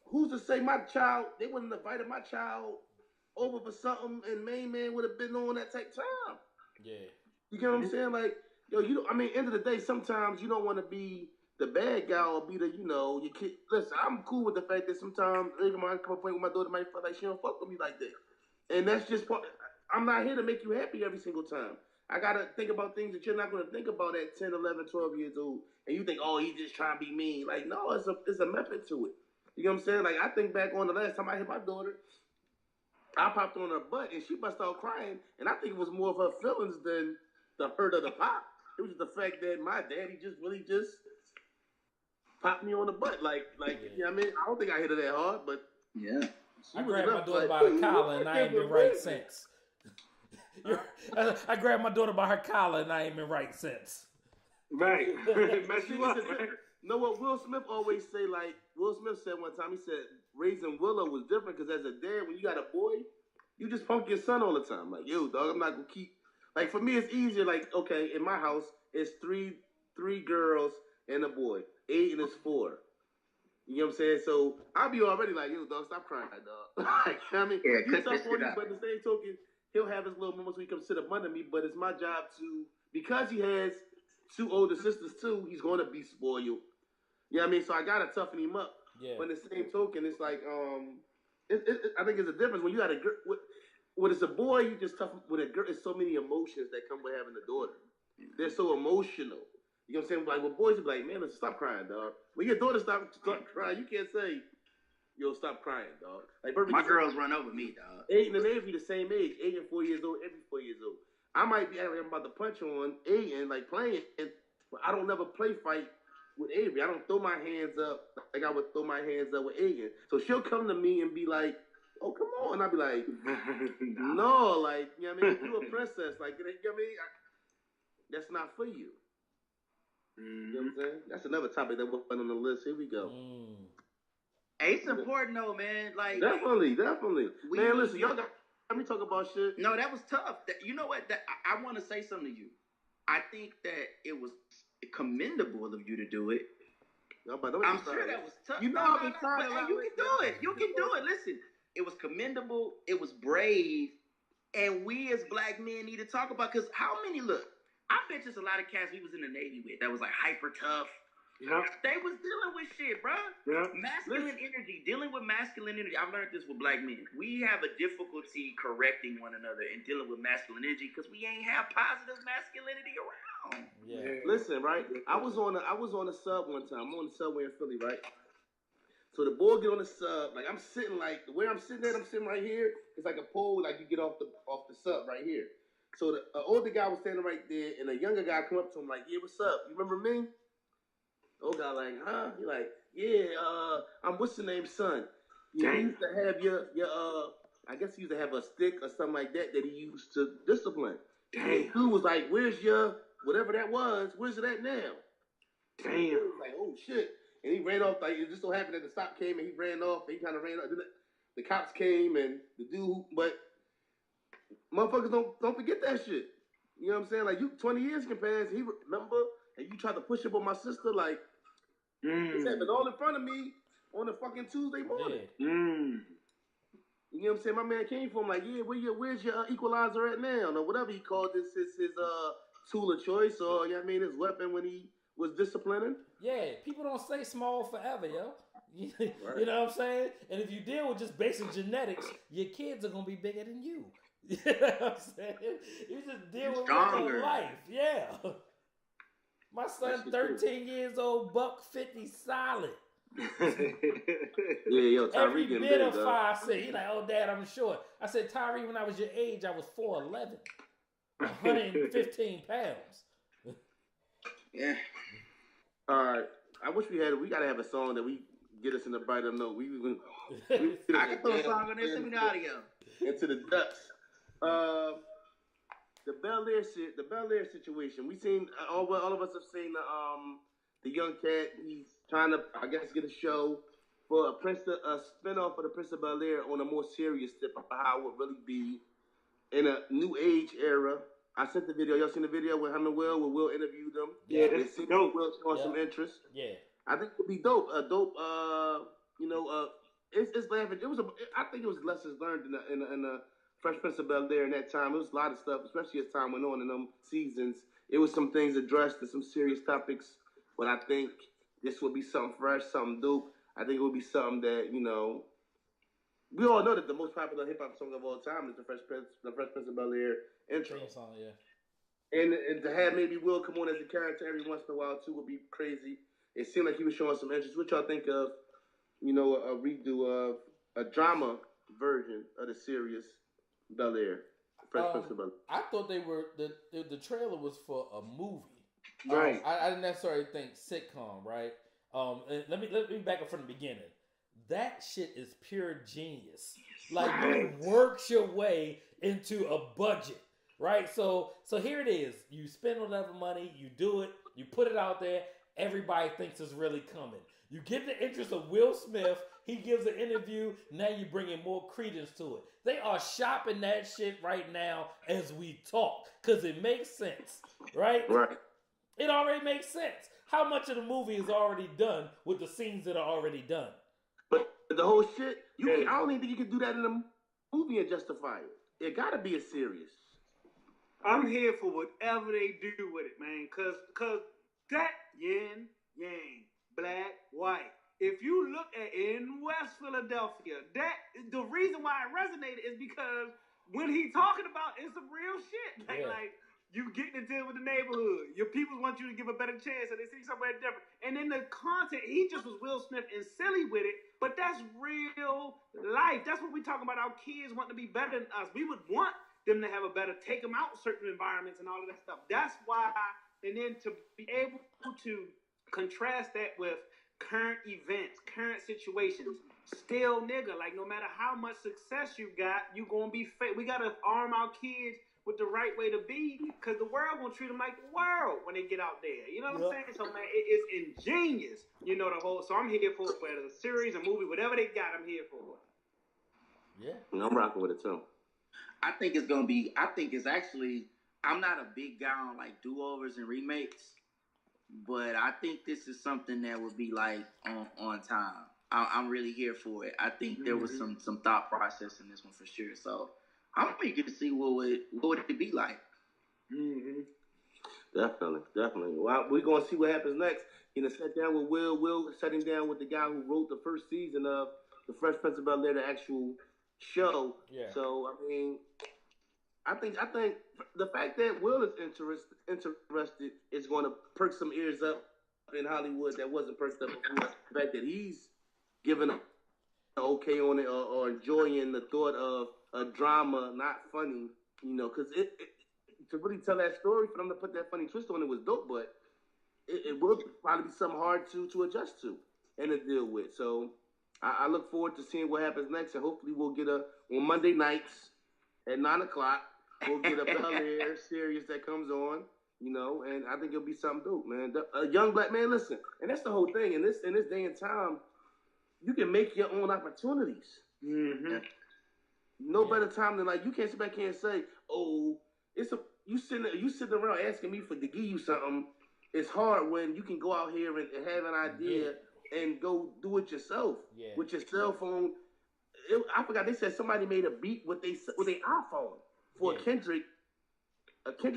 who's to say my child, they wouldn't have invited my child over for something and main man would have been on that type time. Yeah. You get what I'm saying? Like, yo, end of the day, sometimes you don't want to be the bad guy or be the, your kid. Listen, I'm cool with the fact that sometimes even when I come up with my daughter might feel like she don't fuck with me like that. And that's just part. I'm not here to make you happy every single time. I got to think about things that you're not going to think about at 10, 11, 12 years old. And you think, oh, he's just trying to be mean. Like, no, it's a method to it. You know what I'm saying? Like, I think back on the last time I hit my daughter, I popped on her butt and she bust out crying. And I think it was more of her feelings than the hurt of the pop. It was the fact that my daddy just popped me on the butt. Like, you know what I mean? I don't think I hit her that hard, but yeah. I grabbed my daughter by her collar and I ain't been right since. I grabbed my daughter by her collar and I ain't been right since. Right. Mess you up, man. Know what Will Smith always say? Like, Will Smith said one time, he said, raising Willow was different because as a dad, when you got a boy, you just punk your son all the time. Like, yo, dog, I'm not going to keep... Like, for me, it's easier. Like, okay, in my house, it's three girls and a boy. 8 and it's 4. You know what I'm saying? So I'll be already like, yo, dog, stop crying, dog. Like, I mean, he's up on you, but the same token, he'll have his little moments where he comes sit up under me, but it's my job to, because he has 2 older sisters too, he's going to be spoiled. You know what I mean? So I got to toughen him up. Yeah. But in the same token, it's like, I think it's a difference. When you got a girl, when it's a boy, you just tough. With a girl, it's so many emotions that come with having a daughter. They're so emotional. You know what I'm saying? Like, with boys, you be like, man, stop crying, dog. When your daughter stop crying, you can't say, yo, stop crying, dog. Like, my girls run over me, dog. 8 and they be the same age. 8 and 4 years old, every 4 years old. I might be acting like I'm about to punch on 8 and like playing, but I don't never play fight with Avery. I don't throw my hands up like I would throw my hands up with Aiden. So she'll come to me and be like, "Oh, come on," and I'll be like, "No, like, you know what I mean? You're a princess, like, you know what I mean? That's not for you." You know what I'm saying? That's another topic that we'll put on the list. Here we go. It's important though, man. Like definitely. Man, listen, y'all got me talk about shit. No, that was tough. You know what? I want to say something to you. I think that it was commendable of you to do it. No, but I'm sure that was tough. You know I've been trying to. You can do it. You can do it. Listen, it was commendable. It was brave, and we as black men need to talk about. Because how many look? I bet there's a lot of cats we was in the Navy with that was like hyper tough. Yep. They was dealing with shit, bro. Yep. Masculine energy, dealing with masculine energy. I've learned this with black men. We have a difficulty correcting one another and dealing with masculine energy because we ain't have positive masculinity around. Yeah. Listen, right? I was on a sub one time. I'm on the subway in Philly, right? So the boy get on the sub, like I'm sitting like where I'm sitting at, I'm sitting right here. It's like a pole, like you get off the sub right here. So the older guy was standing right there, and a younger guy come up to him like, "Yeah, what's up? You remember me?" The old guy like, "Huh?" He like, "Yeah, I'm what's the name, son? He used to have your I guess he used to have a stick or something like that he used to discipline." Damn. Dude was like, "Where's your whatever that was? Where's it at now?" Damn. He was like, "Oh shit!" And he ran off. Like it just so happened that the stop came and he ran off. And he kind of ran off. Then the cops came and the dude, but motherfuckers don't forget that shit. You know what I'm saying? Like 20 years can pass. He remember, and you tried to push up on my sister. Like this happened all in front of me on a fucking Tuesday morning. You know what I'm saying? My man came for him like, "Yeah, where's your equalizer at now?" Or whatever he called this his tool of choice, or you know what I mean, his weapon when he was disciplining. Yeah, people don't stay small forever, yo. You know what I'm saying? And if you deal with just basic genetics, your kids are gonna be bigger than you. You know what I'm saying? You just deal with real life. Yeah. My son, 13 years old, $150 solid. Yeah, yo, Tyree every getting bit big, of 5'6". He like, "Oh, Dad, I'm short." I said, "Tyree, when I was your age, I was 4'11", 115 pounds. Yeah. All right. I wish we gotta have a song that we get us in the brighter note. I can put a song on there. Send me the audio. Into the depths. The Bel Air situation. We seen all of us have seen the young cat. He's trying to, I guess, get a show for a spinoff of the Prince of Bel Air on a more serious tip of how it would really be in a new age era. I sent the video. Y'all seen the video with him and Will? Where Will interviewed them. Yeah, that's dope. Will showing some interest. Yeah, I think it would be dope. It's laughing. I think it was lessons learned in the Fresh Prince of Bel Air in that time. It was a lot of stuff, especially as time went on in them seasons. It was some things addressed and some serious topics. But I think this would be something fresh, something dope. I think it would be something that, we all know that the most popular hip hop song of all time is the Fresh Prince of Bel Air intro. Song, yeah. And to have maybe Will come on as a character every once in a while too would be crazy. It seemed like he was showing some interest. What y'all think of, a redo of a drama version of the series Bel Air, Fresh Prince of Bel Air? I thought they were the trailer was for a movie. Right. I didn't necessarily think sitcom, right? Let me back up from the beginning. That shit is pure genius. Like you worked your way into a budget, right? So here it is. You spend whatever money, you do it, you put it out there. Everybody thinks it's really coming. You get the interest of Will Smith. He gives an interview. Now you bring in more credence to it. They are shopping that shit right now as we talk because it makes sense, right? Right. It already makes sense. How much of the movie is already done with the scenes that are already done? But the whole shit, I don't even think you can do that in a movie and justify it. It gotta be a serious. I'm here for whatever they do with it, man. Cause that yin, yang, black, white. If you look at in West Philadelphia, the reason why it resonated is because when he talking about it's some real shit. Like you getting into it with the neighborhood. Your people want you to give a better chance, so they see somewhere different. And then the content, he just was Will Smith and silly with it, but that's real life. That's what we talking about. Our kids want to be better than us. We would want them to have a better, take them out certain environments and all of that stuff. That's why, and then to be able to Contrast that with current events, current situations. Still, nigga, like no matter how much success you got, you gonna be fake. We gotta arm our kids with the right way to be, because the world gonna treat them like the world when they get out there. You know what I'm saying? So man, it is ingenious. You know the whole. So I'm here for it. Whether it's a series, a movie, whatever they got, I'm here for it. Yeah, I'm rocking with it too. I think it's gonna be. I think it's actually. I'm not a big guy on like do-overs and remakes, but I think this is something that would be like on time. I'm really here for it. I think there was some thought process in this one for sure. So I'm eager to see what would it be like. Mm-hmm. Definitely. Well, we're gonna see what happens next. Sat down with Will. Will sitting down with the guy who wrote the first season of The Fresh Prince of Bel-Air, the actual show. Yeah. So I mean, I think the fact that Will is interested is going to perk some ears up in Hollywood that wasn't perked up before. The fact that he's giving an okay on it or enjoying the thought of a drama, not funny, because it to really tell that story, for them to put that funny twist on it was dope, but it will probably be something hard to adjust to and to deal with. So I look forward to seeing what happens next, and hopefully we'll get on Monday nights at 9:00. We'll get a Bel-Air series that comes on, and I think it'll be something dope, man. A young black man, listen, and that's the whole thing. In this day and time, you can make your own opportunities. Mm-hmm. No better time than you can't sit back here and say, "Oh, you sitting around asking me to give you something." It's hard when you can go out here and have an idea and go do it yourself with your cell phone. I forgot they said somebody made a beat with their iPhone for a Kendrick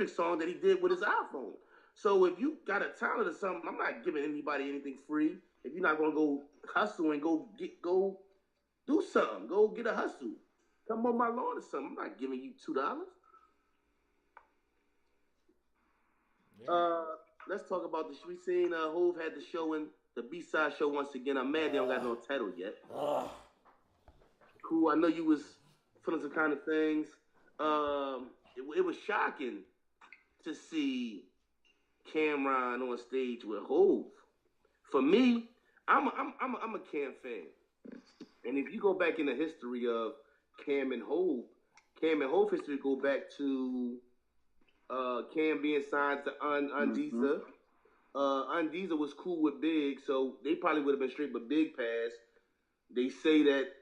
song that he did with his iPhone. So if you got a talent or something, I'm not giving anybody anything free. If you're not gonna go hustle and go do something, go get a hustle. Come on my lawn or something. I'm not giving you $2. Let's talk about the. We seen Hove had the show in the B-side show once again. I'm mad they don't got no title yet. Cool. I know you was feeling some kind of things. It was shocking to see Cameron on stage with Hove. For me, I'm a Cam fan, and if you go back in the history of Cam and Hove history go back to Cam being signed to Undeeza. Undeeza was cool with Big, so they probably would have been straight, but Big passed. They say that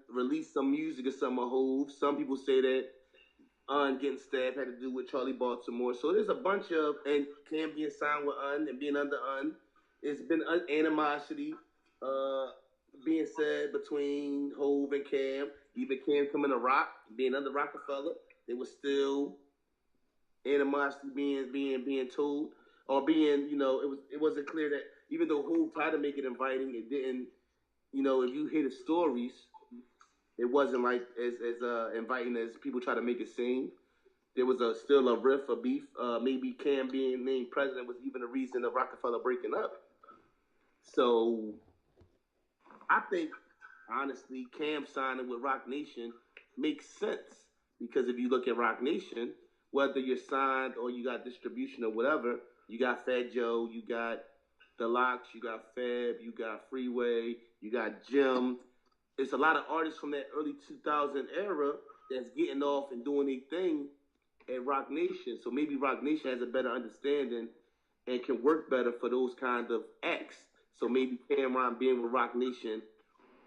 released some music or some of Hove. Some people say that getting stabbed had to do with Charlie Baltimore. So there's a bunch of, and Cam being signed with and being under it's been animosity being said between Hove and Cam. Even Cam coming to Rock, being under Rockefeller, there was still animosity being told, or being, it wasn't clear that even though Hove tried to make it inviting, it didn't, if you hear the stories, it wasn't like as inviting as people try to make it seem. There was still a riff, a beef. Maybe Cam being named president was even a reason of Rockefeller breaking up. So I think, honestly, Cam signing with Roc Nation makes sense, because if you look at Roc Nation, whether you're signed or you got distribution or whatever, you got Fat Joe, you got The Lox, you got Fab, you got Freeway, you got Jim. It's a lot of artists from that early 2000 era that's getting off and doing their thing at Roc Nation. So maybe Roc Nation has a better understanding and can work better for those kind of acts. So maybe Cameron being with Roc Nation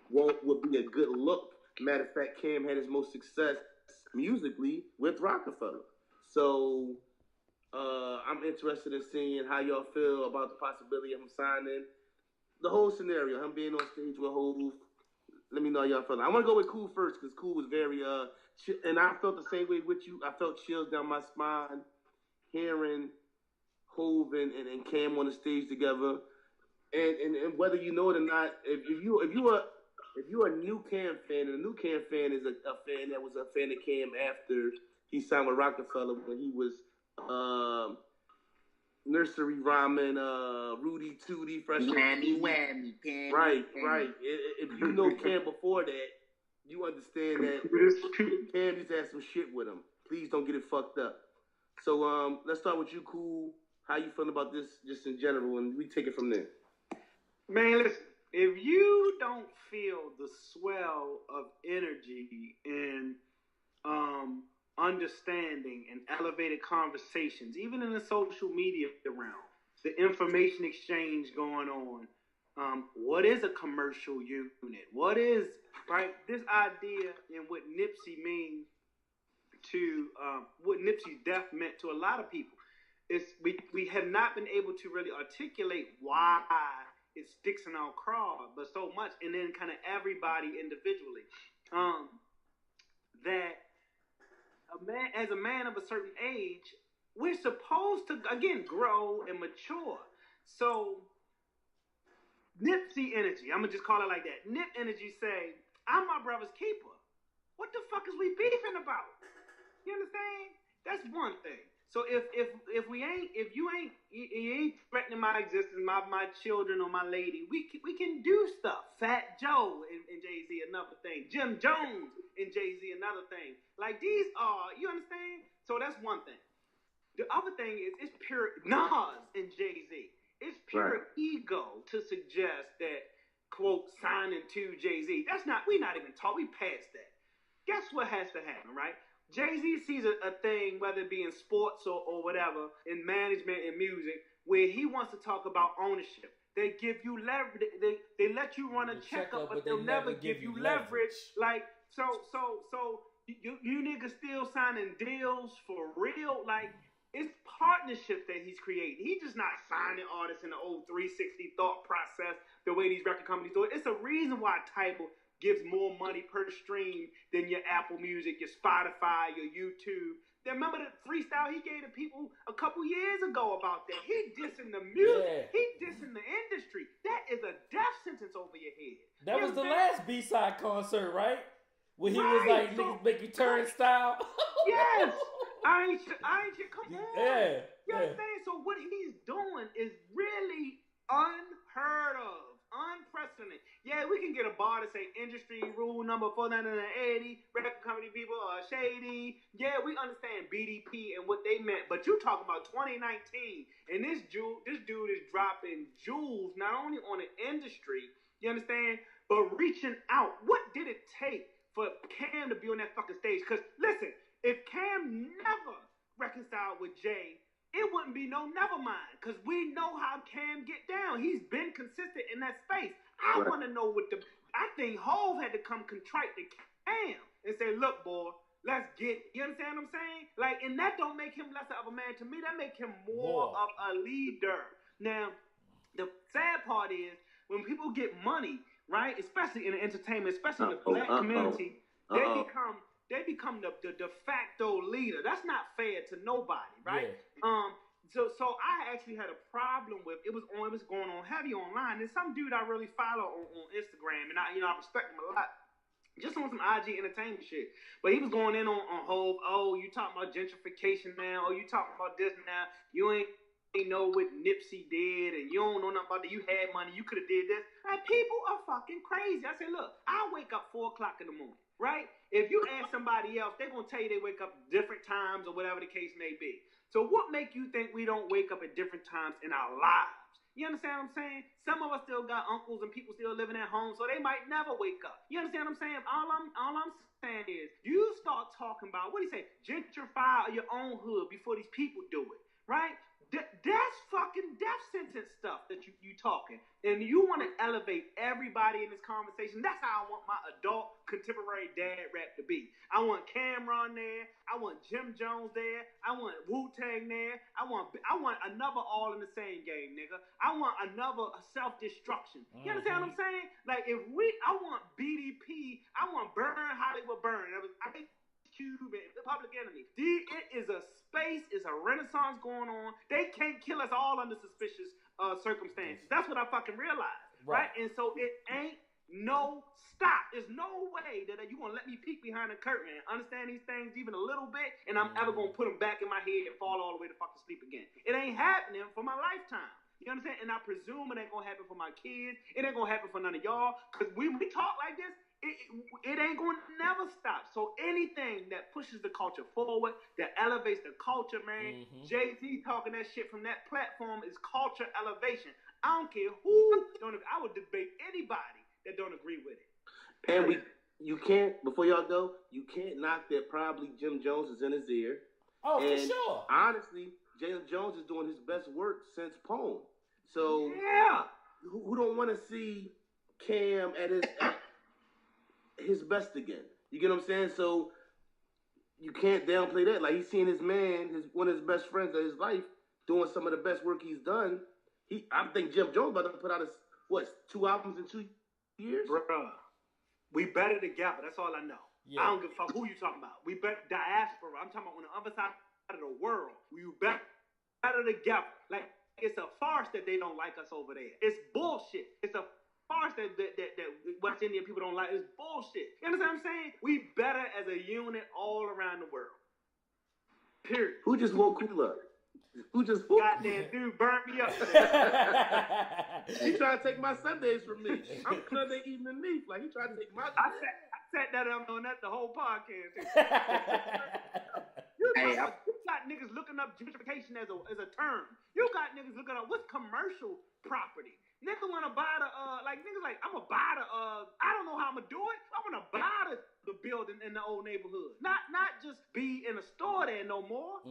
would be a good look. Matter of fact, Cam had his most success musically with Rockefeller. So I'm interested in seeing how y'all feel about the possibility of him signing. The whole scenario, him being on stage with Hove. Let me know how y'all feel. I want to go with Cool first, because Cool was very, and I felt the same way with you. I felt chills down my spine hearing Hove and Cam on the stage together. And whether you know it or not, if you're a new Cam fan, and a new Cam fan is a fan that was a fan of Cam after he signed with Rockefeller when he was nursery rhyming, Rudy Tooty, fresh. Whammy, whammy, Cam. Right. If you know Cam before that, you understand that Cam used to have some shit with him. Please don't get it fucked up. So let's start with you, Cool. how you feeling about this just in general, and we take it from there. Man, listen, if you don't feel the swell of energy and understanding and elevated conversations, even in the social media realm, the information exchange going on, what is a commercial unit? What is, right, this idea and what Nipsey means to, what Nipsey's death meant to a lot of people, is we have not been able to really articulate why it sticks in our craw, but so much, and then kind of everybody individually. That as a man of a certain age, we're supposed to, again, grow and mature. So, Nipsey energy, I'm going to just call it like that. Nip energy say, I'm my brother's keeper. What the fuck is we beefing about? You understand? That's one thing. So if you ain't threatening my existence, my children or my lady, we can do stuff. Fat Joe and Jay-Z, another thing. Jim Jones and Jay-Z, another thing. Like these are, you understand? So that's one thing. The other thing is it's pure Nas and Jay-Z. It's pure ego to suggest that, quote, signing to Jay-Z. That's not, we not even talk, we past that. Guess what has to happen, right? Jay-Z sees a thing, whether it be in sports or whatever, in management and music, where he wants to talk about ownership. They give you leverage. They let you run a checkup, but they'll never give you leverage. Like, so you niggas still signing deals for real? Like, it's partnerships that he's creating. He's just not signing artists in the old 360 thought process the way these record companies do it. It's a reason why Tidal gives more money per stream than your Apple Music, your Spotify, your YouTube. Then remember the freestyle he gave to people a couple years ago about that? He dissing the music. Yeah. He dissing the industry. That is a death sentence over your head. That was the last B-side concert, right? Where he was like, niggas make you turn style. Yes. I ain't come on. Yeah. You understand? So what he's doing is really unheard of. Unprecedented. Yeah, we can get a bar to say industry rule number 4980, record company people are shady. Yeah, we understand BDP and what they meant, but you talking about 2019, and this dude is dropping jewels not only on the industry, you understand, but reaching out. What did it take for Cam to be on that fucking stage? Because listen, if Cam never reconciled with Jay, it wouldn't be no never mind, because we know how Cam get down. He's been consistent in that space. I want to know I think Hov had to come contrite to Cam and say, look, boy, let's get it. You understand what I'm saying? Like, and that don't make him lesser of a man. To me, that make him more of a leader. Now, the sad part is, when people get money, right, especially in the entertainment, especially in the black community, they become the de facto leader. That's not fair to nobody, right? Yeah. So I actually had a problem with it was going on heavy online. There's some dude I really follow on Instagram, and I respect him a lot. Just on some IG entertainment shit. But he was going in on Hov. Oh, you talking about gentrification now? Oh, you talking about this now? You ain't know what Nipsey did, and you don't know nothing about that. You had money, you could have did this. Like, people are fucking crazy. I said, look, I wake up 4 o'clock in the morning, right? If you ask somebody else, they're going to tell you they wake up different times or whatever the case may be. So what make you think we don't wake up at different times in our lives? You understand what I'm saying? Some of us still got uncles and people still living at home, so they might never wake up. You understand what I'm saying? All I'm saying is, you start talking about, what do you say, gentrify your own hood before these people do it, right? That's fucking death sentence stuff that you talking. And you want to elevate everybody in this conversation. That's how I want my adult contemporary dad rap to be. I want Cameron there. I want Jim Jones there. I want Wu-Tang there. I want another All in the Same Game, nigga. I want another self-destruction. You understand what I'm saying? Like, I want BDP. I want Burn Hollywood Burn. I think Cube and the Public Enemy. It is a space, it's a renaissance going on. They can't kill us all under suspicious circumstances. That's what I fucking realized, right? And so it ain't no stop. There's no way that you're going to let me peek behind the curtain and understand these things even a little bit, and I'm ever going to put them back in my head and fall all the way to fucking sleep again. It ain't happening for my lifetime. You understand? And I presume it ain't going to happen for my kids. It ain't going to happen for none of y'all, because when we talk like this, it ain't going to never stop. So anything that pushes the culture forward, that elevates the culture, man. Jay-Z talking that shit from that platform is culture elevation. I don't care who I would debate anybody that don't agree with it. And you can't, before y'all go, you can't knock that probably Jim Jones is in his ear. Oh, and for sure. Honestly, Jim Jones is doing his best work since Pone. So who don't want to see Cam at his best again? You get what I'm saying? So you can't downplay that. Like, he's seeing his man, one of his best friends of his life, doing some of the best work he's done. I think Jim Jones about to put out 2 albums in 2 years? Bruh, we better together. That's all I know. Yeah. I don't give a fuck who you talking about. We better diaspora. I'm talking about on the other side of the world. We better together. Like, it's a farce that they don't like us over there. It's bullshit. It's a farce that West Indian people don't like. It's bullshit. You understand what I'm saying? We better as a unit all around the world. Period. Who just woke cool up? Who just woke goddamn dude burnt me up? He trying to take my Sundays from me. I'm Sunday evening leaf. Like, he trying to take my. I sat that up on that the whole podcast. You got niggas looking up gentrification as a term. You got niggas looking up what's commercial property. Nigga wanna buy niggas like, I'm gonna buy I don't know how I'm gonna do it. I'm gonna buy the building in the old neighborhood. Not just be in a store there no more.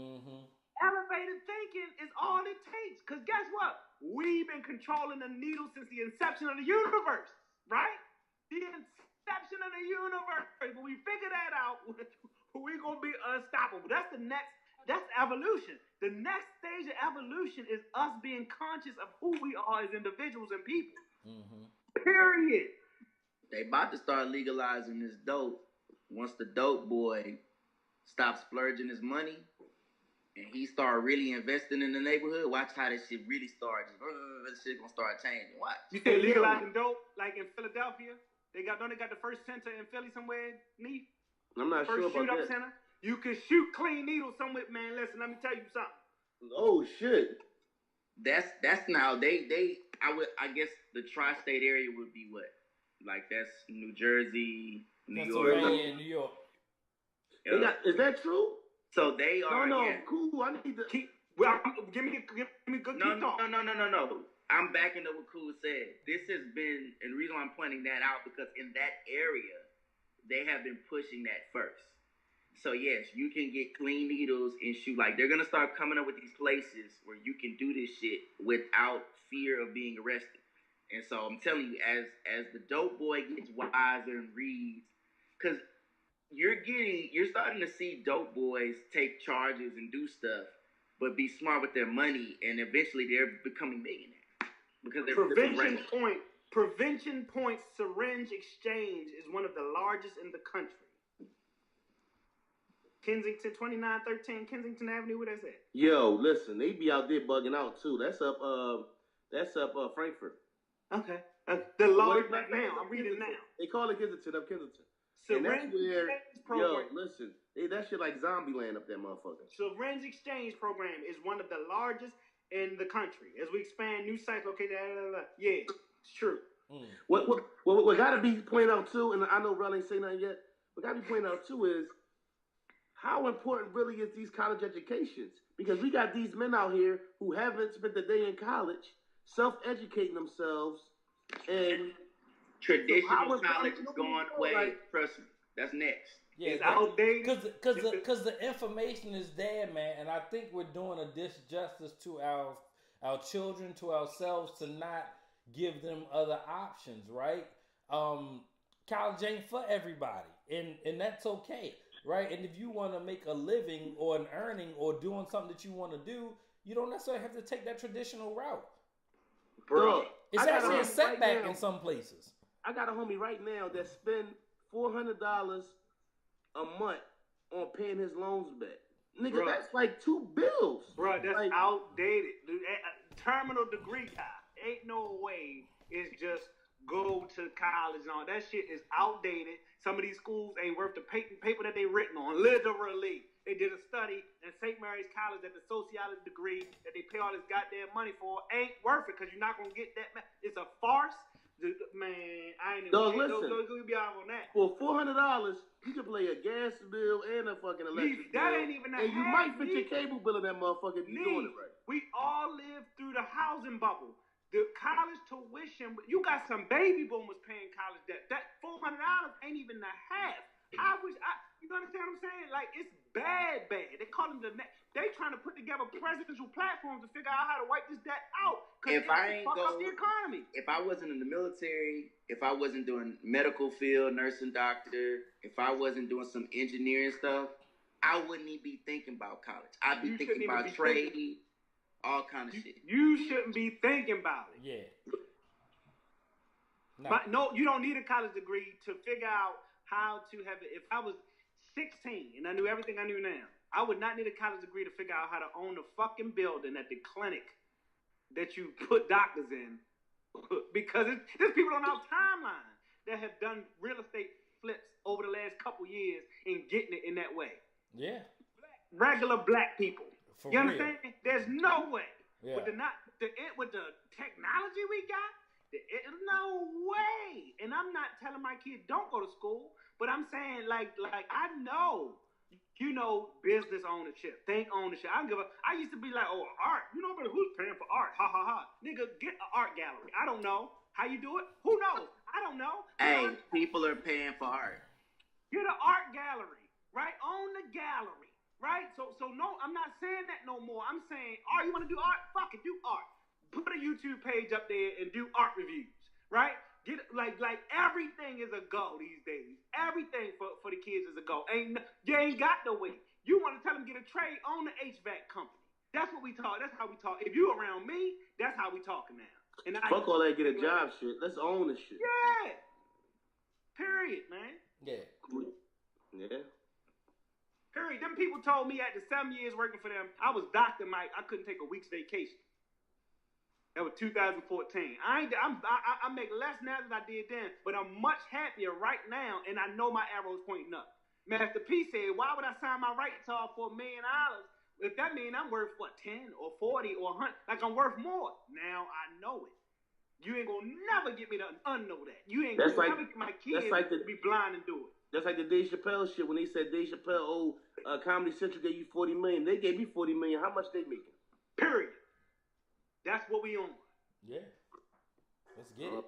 Elevated thinking is all it takes. Cause guess what? We've been controlling the needle since the inception of the universe, right? The inception of the universe. When we figure that out, we're gonna be unstoppable. That's evolution. The next stage of evolution is us being conscious of who we are as individuals and people. Period. They about to start legalizing this dope. Once the dope boy stops splurging his money and he start really investing in the neighborhood, watch how this shit really starts. This shit gonna start changing. Watch. You say legalizing dope like in Philadelphia? They got the first center in Philly somewhere, Neef? I'm not sure about that. First shoot-up center? You can shoot clean needles somewhere, man. Listen, let me tell you something. Oh shit. That's now I guess the tri-state area would be what? Like, that's New Jersey, New York. New York. Is that true? So they are. No, cool. I need to keep. Well, give me good talk. No. I'm backing up what Cool said. This has been, and the reason why I'm pointing that out, because in that area, they have been pushing that first. So yes, you can get clean needles and shoot. Like, they're gonna start coming up with these places where you can do this shit without fear of being arrested. And so I'm telling you, as the dope boy gets wiser and reads, because you're starting to see dope boys take charges and do stuff, but be smart with their money, and eventually they're becoming millionaires. Because Prevention Point Syringe Exchange is one of the largest in the country. Kensington, 2913 Kensington Avenue, where that's at? Yo, listen, they be out there bugging out too. That's up Frankfurt. Okay. The large right now. I'm reading it now. They call it Kensington, up Kensington. Syringe Exchange Program. Yo, listen, that shit like zombie land up there, motherfucker. Syringe Exchange Program is one of the largest in the country. As we expand new sites located, yeah, it's true. What gotta be pointed out too, and I know Rel ain't say nothing yet. What gotta be pointed out too is how important really is these college educations? Because we got these men out here who haven't spent the day in college, self-educating themselves, and traditional college is going away. Like, trust me, that's next. Yeah, it's outdated. Because the information is there, man, and I think we're doing a disjustice to our children, to ourselves, to not give them other options, right? College ain't for everybody, and that's okay, right? And if you want to make a living or an earning or doing something that you want to do, you don't necessarily have to take that traditional route. Bro, it's actually a setback in some places. I got a homie right now that spend $400 a month on paying his loans back. Nigga, that's like 2 bills. Bro, that's like, outdated. Dude, terminal degree guy. Ain't no way it's just go to college and all. That shit is outdated. Some of these schools ain't worth the paper that they written on. Literally. They did a study in St. Mary's College that the sociology degree that they pay all this goddamn money for ain't worth it because you're not going to get that. It's a farce. Man, I ain't even. No, listen. Go be out on that. For $400, you can play a gas bill and a fucking electric bill. That ain't even a and you might fit your cable bill in that motherfucker if you're doing it right. We all lived through the housing bubble. The college tuition. You got some baby boomers paying college debt. That $400 ain't even the half. You understand what I'm saying? Like, it's bad. They call them they trying to put together presidential platforms to figure out how to wipe this debt out. If I ain't fuck up the economy. If I wasn't in the military, if I wasn't doing medical field, nursing, doctor, if I wasn't doing some engineering stuff, I wouldn't even be thinking about college. I'd be thinking about trade, all kind of shit. You shouldn't be thinking about it. Yeah. No. But no, you don't need a college degree to figure out how to have it. If I was 16 and I knew everything I knew now, I would not need a college degree to figure out how to own a fucking building at the clinic that you put doctors in. Because there's people on our timeline that have done real estate flips over the last couple years and getting it in that way. Yeah. Regular black people. For you real. understand? There's no way. Yeah. With the technology we got, no way. And I'm not telling my kids don't go to school, but I'm saying like I know, business ownership, think ownership. I used to be like, oh, art. You know, but who's paying for art? Ha ha ha. Nigga, get an art gallery. I don't know how you do it. Who knows? I don't know. Hey, people are paying for art. Get an art gallery, right? Own the gallery, right? So no, I'm not saying that no more. I'm saying, you want to do art? Fuck it, do art. Put a YouTube page up there and do art reviews, right? Get like everything is a go these days. Everything for the kids is a go. You ain't got no way. You want to tell them get a trade, own the HVAC company. That's what we talk. That's how we talk. If you around me, that's how we talking now. And fuck all that get a job shit. Let's own this shit. Yeah. Period, man. Yeah. Yeah. Period. Them people told me after 7 years working for them, I was Dr. Mike. I couldn't take a week's vacation. That was 2014. I make less now than I did then, but I'm much happier right now, and I know my arrow's pointing up. Master P said, why would I sign my rights off for $1 million if that means I'm worth, 10 or 40 or 100? Like, I'm worth more. Now I know it. You ain't gonna never get me to unknow that. You ain't gonna never get my kids to be blind and do it. That's like the Dave Chappelle shit when they said Dave Chappelle, Comedy Central gave you $40 million. They gave me $40 million. How much they making? Period. That's what we on. Yeah. Let's get it.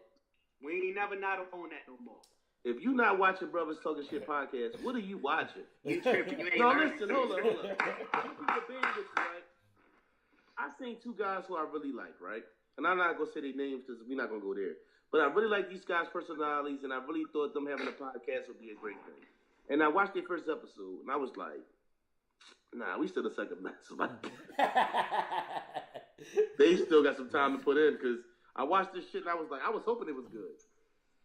We ain't never not on that no more. If you not watching Brothers Talking Shit podcast, what are you watching? You tripping? You ain't no, listen, hold on. Right? I've seen two guys who I really like, right? And I'm not gonna say their names because we're not gonna go there. But I really like these guys' personalities, and I really thought them having a podcast would be a great thing. And I watched their first episode, and I was like, nah, we still the second best. They still got some time to put in because I watched this shit and I was hoping it was good.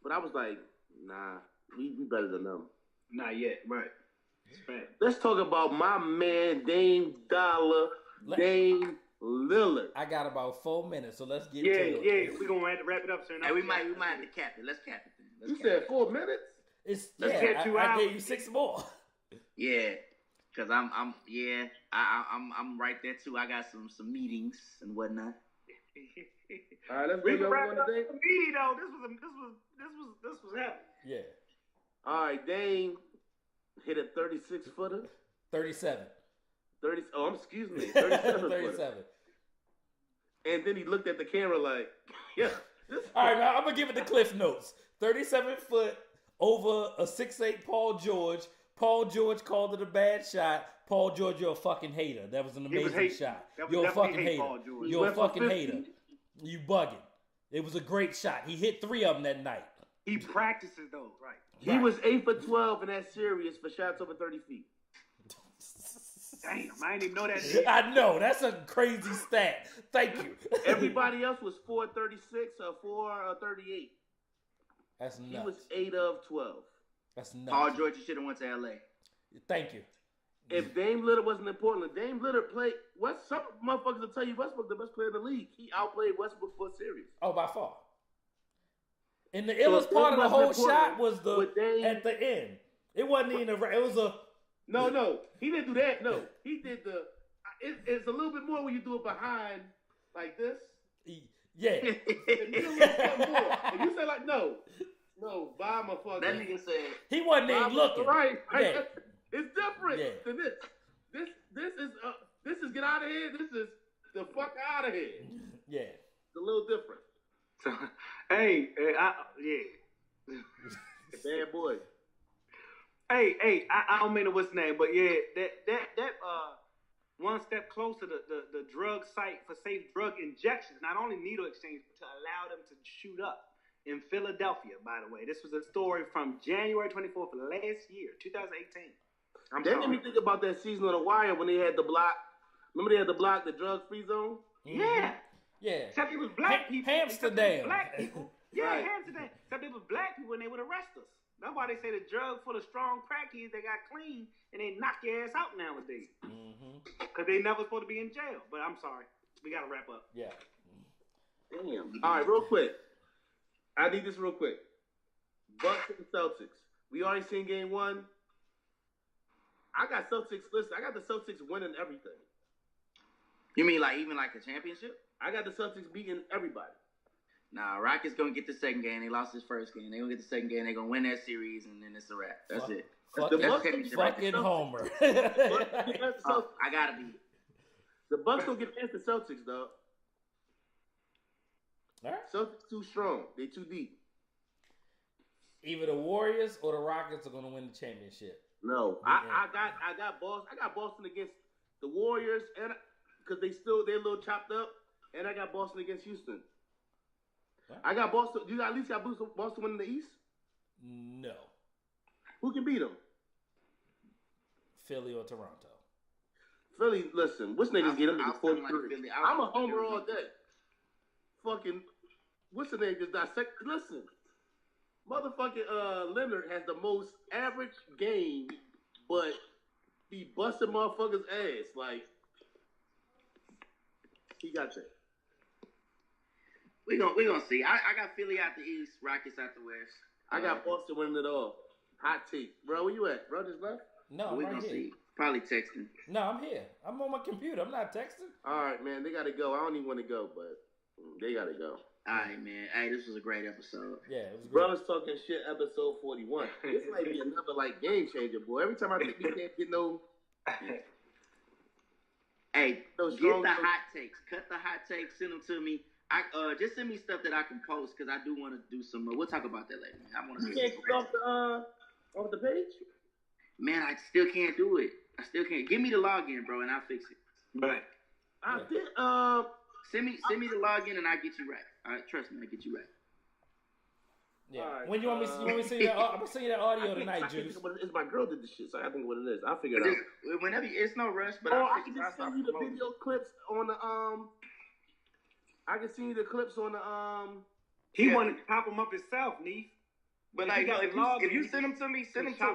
But I was like, nah, we better than them. Not yet, right. Let's talk about my man, Dame Dame Lillard. I got about 4 minutes, so let's get to it. Yeah, we're going to have to wrap it up, sir. Hey, we might have to cap it. Let's cap it then. You said 4 minutes? I gave you 6 more. Yeah. Cause I'm right there too. I got some meetings and whatnot. All right, let's go wrap it up. Meeting though, this was happening. Yeah. All right, Dame hit a 36-footer. 37. 30. Oh, excuse me, 37. 37. And then he looked at the camera like, yeah. All right, now I'm gonna give it the Cliff Notes. 37 foot over a 6'8" Paul George. Paul George called it a bad shot. Paul George, you're a fucking hater. That was an amazing shot. You're a fucking hater. You're a fucking hater. You bugging. It was a great shot. He hit 3 of them that night. He practices those, right? He was 8 for 12 in that series for shots over 30 feet. Damn, I didn't even know that. I know. That's a crazy stat. Thank you. Everybody else was 4-36 or 4-38. That's nuts. He was 8 of 12. That's nuts. Paul George should have went to LA. Thank you. If Dame Lillard wasn't in Portland, Dame Lillard played. Some motherfuckers will tell you Westbrook the best player in the league. He outplayed Westbrook for a series. Oh, by far. And the illest part of the whole shot was at the end. It wasn't even it was a. No, he didn't do that. No, he did the. It's a little bit more when you do it behind like this. Yeah. If you look for more, if you say like, no, buy my fucking. That nigga said he wasn't even looking. Right. Yeah. It's different than this. This is get out of here. This is the fuck out of here. Yeah. It's a little different. Hey, Bad boy. Hey, I don't mean to what's his name, but yeah, that one step closer to the drug site for safe drug injections, not only needle exchange, but to allow them to shoot up in Philadelphia, by the way. This was a story from January 24th of last year, 2018. That made me think about that season of The Wire when they had the block. Remember they had the block, the drug-free zone? Yeah. Yeah. Except it was black people. Amsterdam. Black people. Yeah, Right. Amsterdam. Except it was black people and they would arrest us. That's why they say the drug full of strong crackheads, they got clean and they knock your ass out nowadays. Because they never supposed to be in jail. But I'm sorry. We got to wrap up. Yeah. Damn. All right, real quick. I need this real quick. Bucks and Celtics. We already seen game one. I got Celtics. Listen, I got the Celtics winning everything. You mean like even like a championship? I got the Celtics beating everybody. Nah, Rockets gonna get the second game. They lost his first game. They gonna get the second game. They gonna win that series, and then it's a wrap. That's it. Fucking Homer. I gotta be. The Bucks don't get past the Celtics, though. All right. Celtics too strong. They too deep. Either the Warriors or the Rockets are gonna win the championship. No, I got Boston. I got Boston against the Warriors, and because they're a little chopped up, and I got Boston against Houston. Huh? I got Boston. You at least got Boston winning the East? No. Who can beat them? Philly or Toronto. Philly, listen, which niggas get them to 43? Like I'm a homer all day. Fucking, what's the name? Just dissect. Listen, motherfucking Leonard has the most average game, but he busting motherfuckers' ass. Like, he got that. We gonna see. I got Philly out the East, Rockets out the West. I got Boston winning it all. Hot take. Bro, where you at? Bro, just left? No, we right gonna here. see. Probably texting. No, I'm here. I'm on my computer. I'm not texting. All right, man. They gotta go. I don't even want to go, but they gotta go. All right, man. Hey, this was a great episode. Yeah, it was great. Brothers Talking Shit, episode 41. This might be another like game changer, boy. Every time I think we can't get no. Hey, get the hot takes. Cut the hot takes. Send them to me. Just send me stuff that I can post because I do want to do some. We'll talk about that later. I want to. You can't get off the page. Man, I still can't do it. I still can't. Give me the login, bro, and I'll fix it. But I did. Send me the login, and I'll get you right. Trust me, I'll get you right. Yeah. Right, When you want me to see that? I'm gonna send you that audio tonight, Juice. It's my girl did this shit, so I think what it is. I'll figure it out. Whenever it's no rush, but I can just send you the video clips on the I can send you the clips on the He wanted to pop them up himself, Neef. But like, if you send them to me, send them to